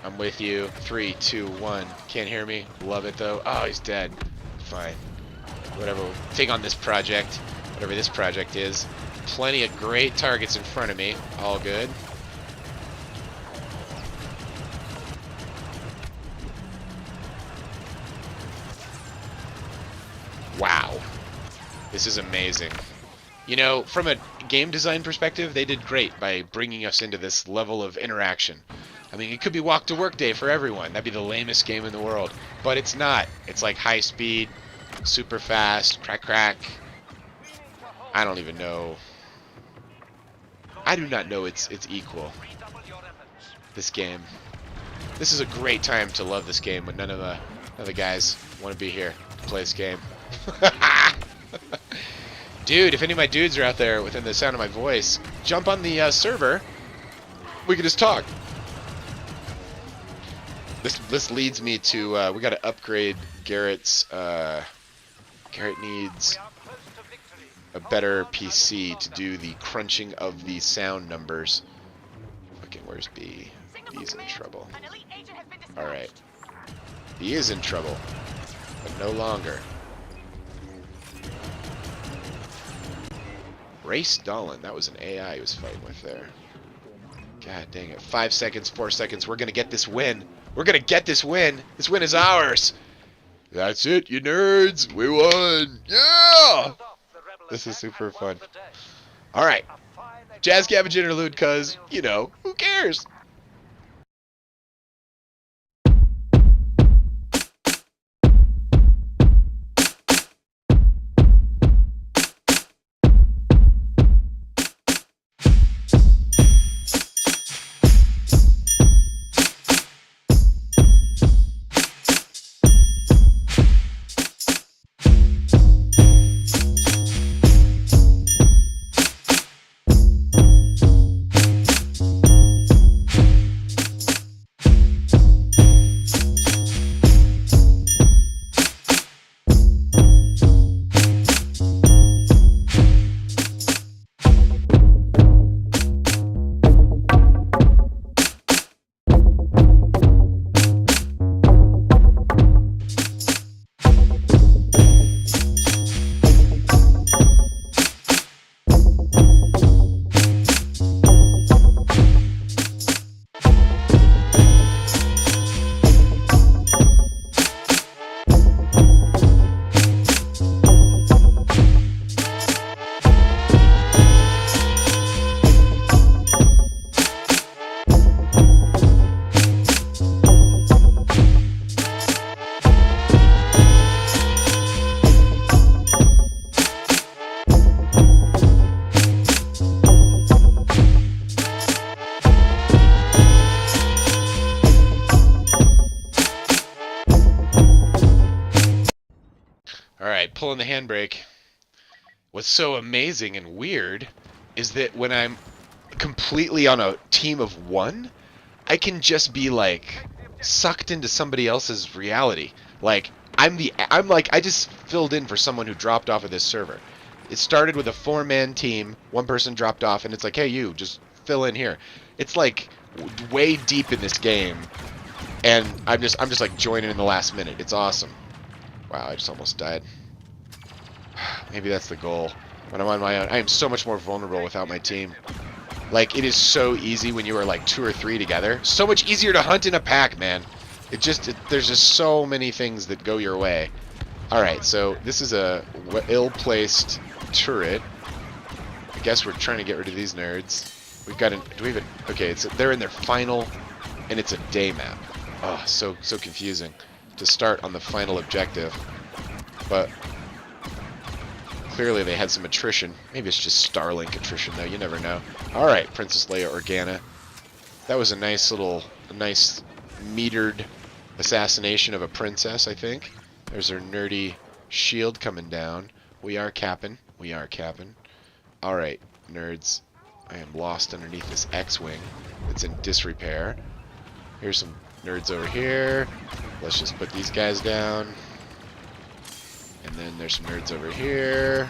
I'm with you. 3, 2, 1. Can't hear me. Love it, though. Oh, he's dead. Fine. Whatever. We'll take on this project. Whatever this project is. Plenty of great targets in front of me. All good. Wow. This is amazing. From a game design perspective, they did great by bringing us into this level of interaction. I mean, it could be walk to work day for everyone. That'd be the lamest game in the world. But it's not. It's like high speed, super fast, crack crack. I don't even know. I do not know it's equal. This game. This is a great time to love this game when none of the guys want to be here to play this game. Dude, if any of my dudes are out there within the sound of my voice, jump on the server. We can just talk. This leads me to we got to upgrade Garrett's. Garrett needs a better PC to do the crunching of the sound numbers. Okay, where's B? B's in trouble. Alright. B is in trouble, but no longer. Race Dolan, that was an AI he was fighting with there. God dang it. 5 seconds, 4 seconds, we're gonna get this win. We're gonna get this win. This win is ours. That's it, you nerds. We won. Yeah! This is super fun. Alright. Jazz Cabbage interlude, cuz, you know, who cares? Alright, pulling the handbrake. What's so amazing and weird is that when I'm completely on a team of one, I can just be like sucked into somebody else's reality. Like I'm like I just filled in for someone who dropped off of this server. It started with a 4-man team, one person dropped off, and it's like, hey, you just fill in here. It's like way deep in this game, and I'm just like joining in the last minute. It's awesome. Wow, I just almost died. Maybe that's the goal. When I'm on my own, I am so much more vulnerable without my team. Like, it is so easy when you are like 2 or 3 together. So much easier to hunt in a pack, man. There's just so many things that go your way. Alright, so this is a ill-placed turret. I guess we're trying to get rid of these nerds. We've got an... Do we even... Okay, they're in their final... And it's a day map. Oh, so confusing to start on the final objective. But... Clearly they had some attrition. Maybe it's just Starlink attrition, though. You never know. Alright, Princess Leia Organa. That was a nice metered assassination of a princess, I think. There's her nerdy shield coming down. We are capping. We are capping. Alright, nerds. I am lost underneath this X-Wing. It's in disrepair. Here's some nerds over here. Let's just put these guys down. And then there's some nerds over here.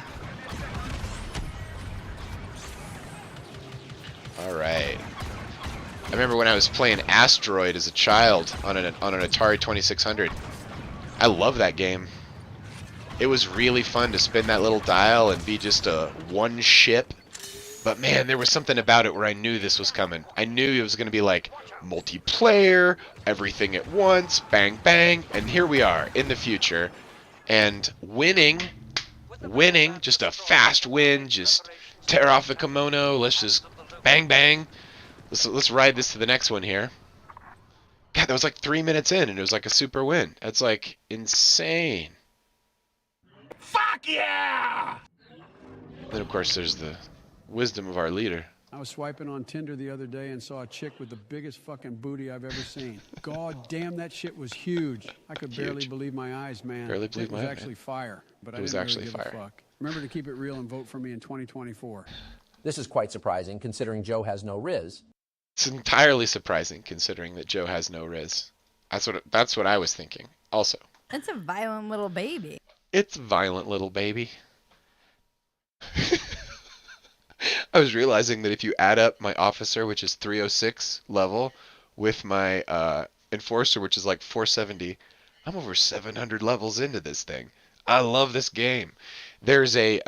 Alright. I remember when I was playing Asteroid as a child on an Atari 2600. I love that game. It was really fun to spin that little dial and be just a one ship. But man, there was something about it where I knew this was coming. I knew it was going to be like multiplayer, everything at once, bang bang, and here we are in the future. And winning, just a fast win, just tear off the kimono, let's just bang bang. Let's ride this to the next one here. God, that was like 3 minutes in and it was like a super win. That's like insane. Then, of course, there's the wisdom of our leader. I was swiping on Tinder the other day and saw a chick with the biggest fucking booty I've ever seen. God damn, that shit was huge. I could barely Huge. believe my eyes, man. Barely believe it my was eyes, actually fire, but It I was didn't actually really give fire. a fuck. Remember to keep it real and vote for me in 2024. This is quite surprising, considering Joe has no Riz. It's entirely surprising considering that Joe has no Riz. That's what I was thinking. Also, That's a violent little baby. it's violent little baby. I was realizing that if you add up my officer, which is 306 level, with my enforcer, which is like 470, I'm over 700 levels into this thing. I love this game. There's a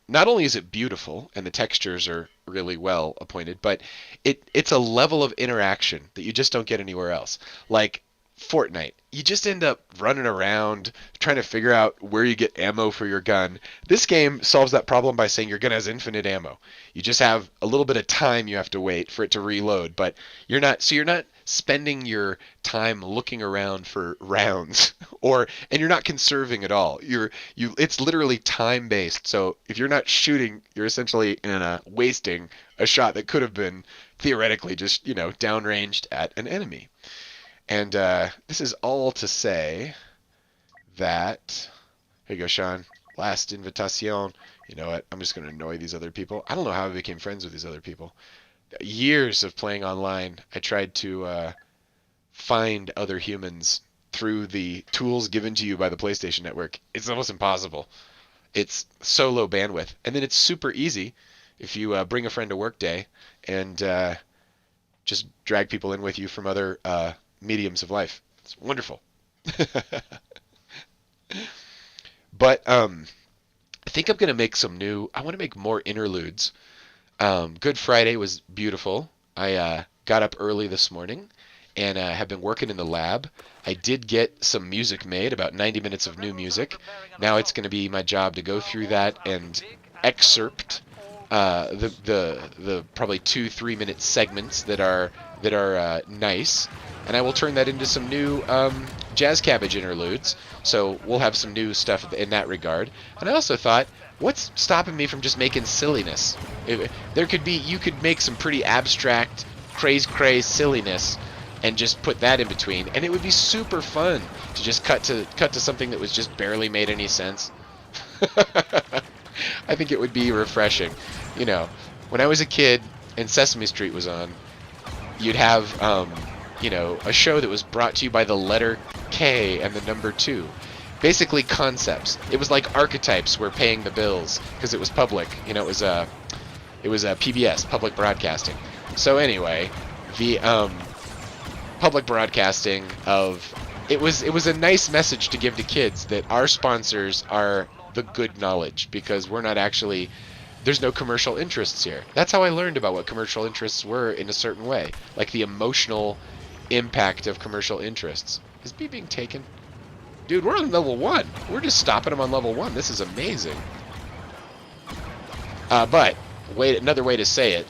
not only is it beautiful and the textures are really well appointed, but it's a level of interaction that you just don't get anywhere else. Like Fortnite, you just end up running around trying to figure out where you get ammo for your gun. This game solves that problem by saying your gun has infinite ammo. You just have a little bit of time you have to wait for it to reload, but you're not spending your time looking around for rounds and you're not conserving at all. It's literally time based. So if you're not shooting, you're essentially wasting a shot that could have been theoretically just, downranged at an enemy. And this is all to say that, here you go, Sean, last invitation. You know what? I'm just going to annoy these other people. I don't know how I became friends with these other people. Years of playing online, I tried to find other humans through the tools given to you by the PlayStation Network. It's almost impossible. It's so low bandwidth. And then it's super easy if you bring a friend to Workday and just drag people in with you from other mediums of life. It's wonderful. But I think I'm going to make I want to make more interludes. Good Friday was beautiful. I got up early this morning and have been working in the lab. I did get some music made, about 90 minutes of new music. Now it's going to be my job to go through that and excerpt the probably 2-3 minute segments that are nice, and I will turn that into some new Jazz Cabbage interludes. So we'll have some new stuff in that regard. And I also thought, what's stopping me from just making silliness? You could make some pretty abstract, crazy silliness, and just put that in between, and it would be super fun to just cut to something that was just barely made any sense. I think it would be refreshing. When I was a kid and Sesame Street was on, you'd have a show that was brought to you by the letter K and the number 2. Basically concepts. It was like archetypes were paying the bills because it was public. It was PBS, public broadcasting. So anyway, the public broadcasting it was a nice message to give to kids that our sponsors are the good knowledge, because there's no commercial interests here. That's how I learned about what commercial interests were in a certain way, like the emotional impact of commercial interests. Is B being taken? Dude, we're on level 1. We're just stopping them on level 1. This is amazing. But another way to say it,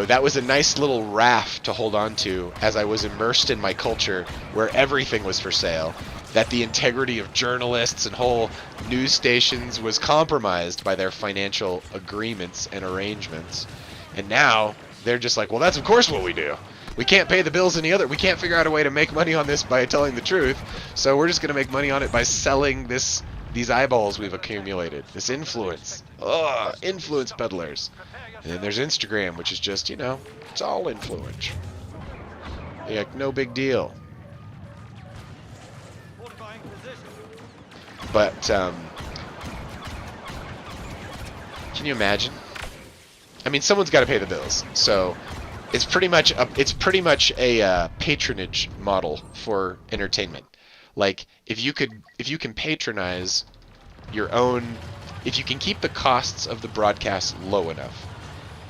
that was a nice little raft to hold on to as I was immersed in my culture where everything was for sale, that the integrity of journalists and whole news stations was compromised by their financial agreements and arrangements. And now they're just like, well, that's of course what we do. We can't pay the bills we can't figure out a way to make money on this by telling the truth, so we're just going to make money on it by selling these eyeballs we've accumulated, this influence. Ugh, influence peddlers. And then there's Instagram, which is just, it's all influence. Like, no big deal. But, can you imagine? I mean, someone's got to pay the bills, so it's pretty much a patronage model for entertainment. Like, if you can patronize your own, if you can keep the costs of the broadcast low enough,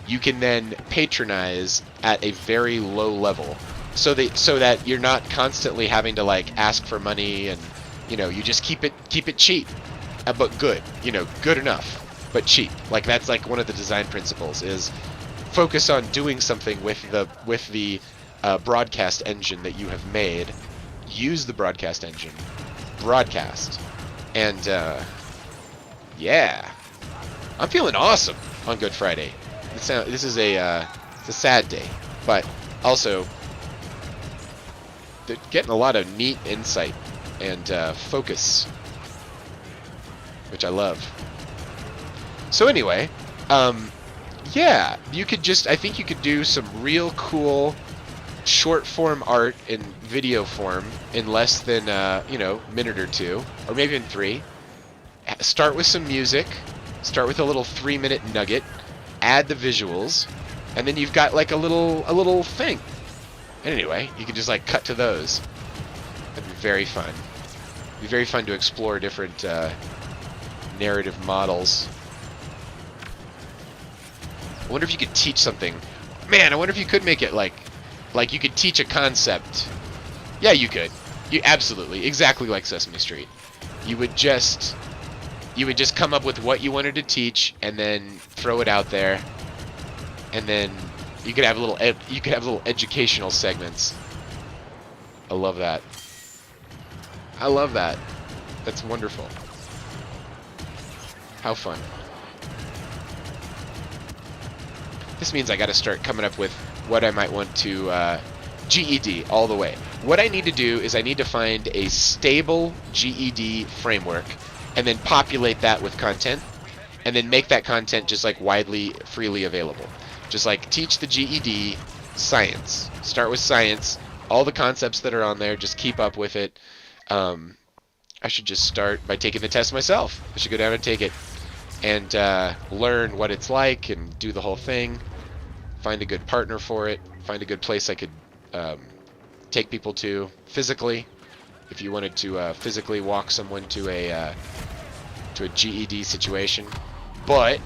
you can then patronize at a very low level, so that you're not constantly having to ask for money, and you just keep it cheap, but good, good enough, but cheap. That's one of the design principles is focus on doing something with the broadcast engine that you have made. Use the broadcast engine broadcast. And yeah, I'm feeling awesome on Good Friday. This is it's a sad day, but also they're getting a lot of neat insight and focus, which I love. So anyway, yeah, I think you could do some real cool short form art in video form in less than minute or two, or maybe in 3. Start with some music, start with a little 3-minute nugget, add the visuals, and then you've got like a little thing. And anyway, you can just like cut to those. That'd be very fun. It'd be very fun to explore different narrative models. I wonder if you could teach something. Man, I wonder if you could make it like you could teach a concept. Yeah, you could. You absolutely, exactly like Sesame Street. You would just come up with what you wanted to teach and then throw it out there. And then you could have little educational segments. I love that. I love that. That's wonderful. How fun. This means I got to start coming up with what I might want to GED all the way. What I need to do is I need to find a stable GED framework and then populate that with content and then make that content just like freely available. Just like teach the GED science. Start with science. All the concepts that are on there, just keep up with it. I should just start by taking the test myself. I should go down and take it and learn what it's like and do the whole thing. Find a good partner for it. Find a good place I could take people to physically. If you wanted to physically walk someone to a GED situation, but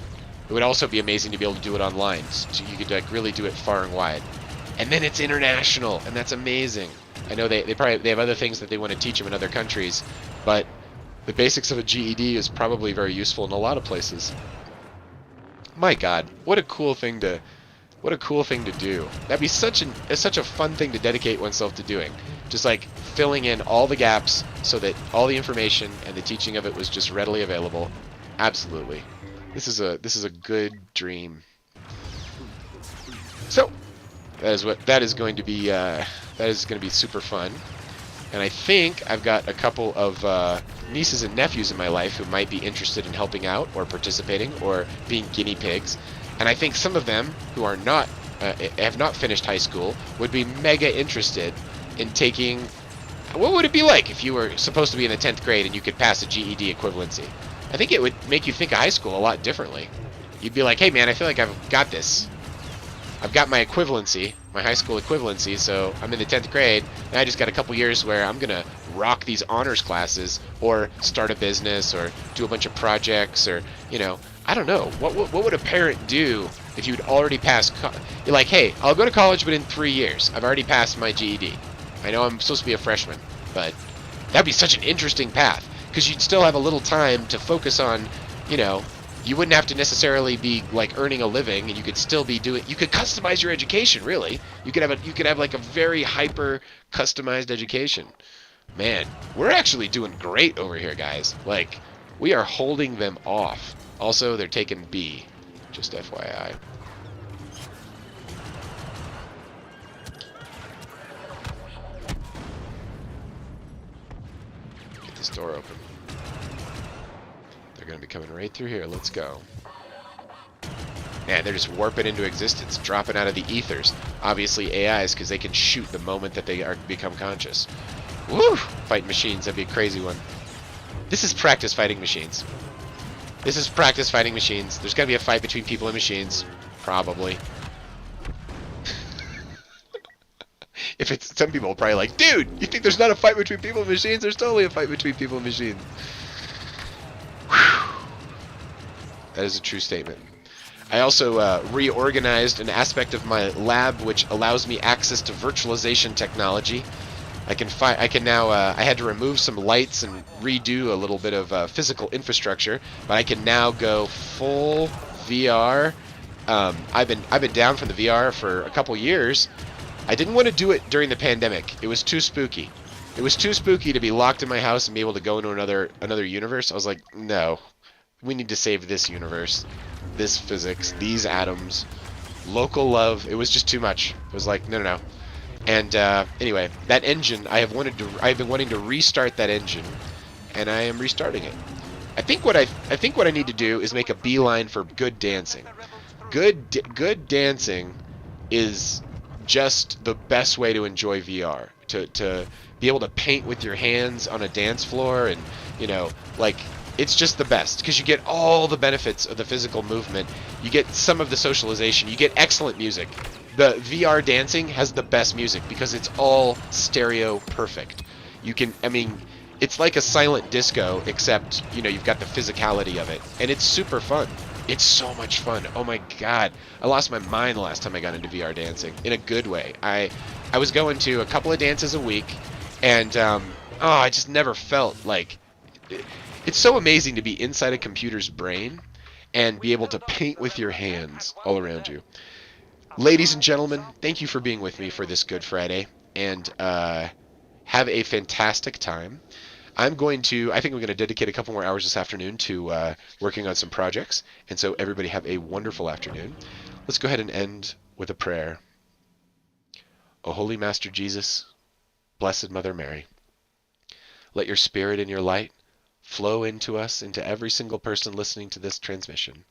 it would also be amazing to be able to do it online. So you could like really do it far and wide. And then it's international, and that's amazing. I know they have other things that they want to teach them in other countries, but the basics of a GED is probably very useful in a lot of places. My God, what a cool thing to do. That'd be such a fun thing to dedicate oneself to doing. Just like filling in all the gaps so that all the information and the teaching of it was just readily available. Absolutely. This is a good dream. So that is going to be super fun. And I think I've got a couple of nieces and nephews in my life who might be interested in helping out or participating or being guinea pigs. And I think some of them who are not have not finished high school would be mega interested in taking. What would it be like if you were supposed to be in the 10th grade and you could pass a GED equivalency? I think it would make you think of high school a lot differently. You'd be like, hey man, I feel like I've got this. I've got my equivalency, my high school equivalency, so I'm in the 10th grade, and I just got a couple years where I'm gonna rock these honors classes, or start a business, or do a bunch of projects, or, I don't know. What would a parent do if you'd already passed? You're like, hey, I'll go to college, but in 3 years. I've already passed my GED. I know I'm supposed to be a freshman, but that'd be such an interesting path, because you'd still have a little time to focus on, you wouldn't have to necessarily be like earning a living, and you could still be you could customize your education, really. You could have like a very hyper customized education. Man, we're actually doing great over here, guys. Like, we are holding them off. Also, they're taking B, just FYI. Get this door open. They're going to be coming right through here. Let's go. Man, they're just warping into existence, dropping out of the ethers. Obviously AIs, because they can shoot the moment that they become conscious. Woo! Fighting machines, that'd be a crazy one. This is practice fighting machines. This is practice fighting machines. There's gotta be a fight between people and machines. Probably. If it's some people are probably like, dude, you think there's not a fight between people and machines? There's totally a fight between people and machines. That is a true statement. I also reorganized an aspect of my lab which allows me access to virtualization technology. I can now. I had to remove some lights and redo a little bit of physical infrastructure, but I can now go full VR. I've been down from the VR for a couple years. I didn't want to do it during the pandemic. It was too spooky. It was too spooky to be locked in my house and be able to go into another universe. I was like, no, we need to save this universe, this physics, these atoms, local love. It was just too much. It was like, no, no, no. And anyway, that engine, I've been wanting to restart that engine, and I am restarting it. I think what I need to do is make a beeline for good dancing. Good dancing is just the best way to enjoy VR. To be able to paint with your hands on a dance floor, and you know, like, it's just the best because you get all the benefits of the physical movement. You get some of the socialization. You get excellent music. The VR dancing has the best music because it's all stereo perfect. You can, I mean, it's like a silent disco, except, you know, you've got the physicality of it, and it's super fun. It's so much fun. Oh my god, I lost my mind the last time I got into VR dancing in a good way. I was going to a couple of dances a week, and I just never felt like it's so amazing to be inside a computer's brain and be able to paint with your hands all around you. Ladies and gentlemen, thank you for being with me for this Good Friday, and have a fantastic time. I think we're going to dedicate a couple more hours this afternoon to working on some projects, and so everybody have a wonderful afternoon. Let's go ahead and end with a prayer. O Holy Master Jesus, Blessed Mother Mary, let your spirit and your light flow into us, into every single person listening to this transmission,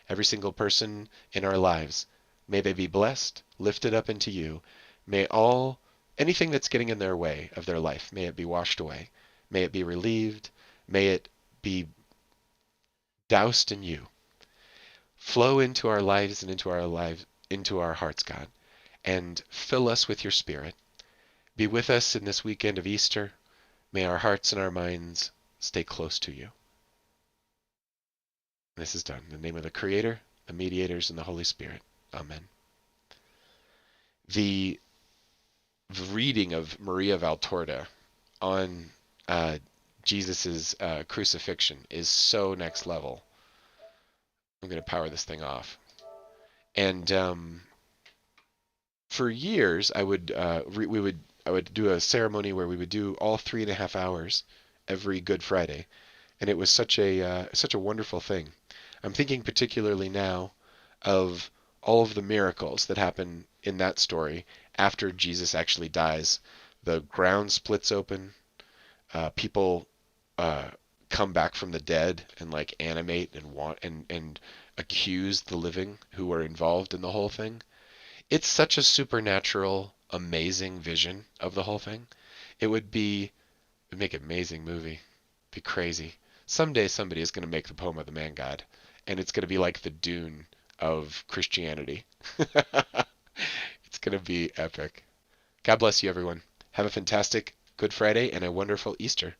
every single person in our lives. May they be blessed, lifted up into you. May anything that's getting in their way of their life, may it be washed away. May it be relieved. May it be doused in you. Flow into our lives and into our hearts, God, and fill us with your Spirit. Be with us in this weekend of Easter. May our hearts and our minds stay close to you. This is done in the name of the Creator, the Mediators, and the Holy Spirit. Amen. The reading of Maria Valtorta on Jesus's crucifixion is so next level. I'm going to power this thing off. And for years, I would do a ceremony where we would do all 3.5 hours every Good Friday, and it was such a wonderful thing. I'm thinking particularly now of all of the miracles that happen in that story after Jesus actually dies. The ground splits open. People come back from the dead and like animate and accuse the living who were involved in the whole thing. It's such a supernatural, amazing vision of the whole thing. It'd make an amazing movie. Be crazy. Someday somebody is going to make the poem of the man God, and it's going to be like the Dune of Christianity. It's going to be epic. God bless you, everyone. Have a fantastic Good Friday and a wonderful Easter.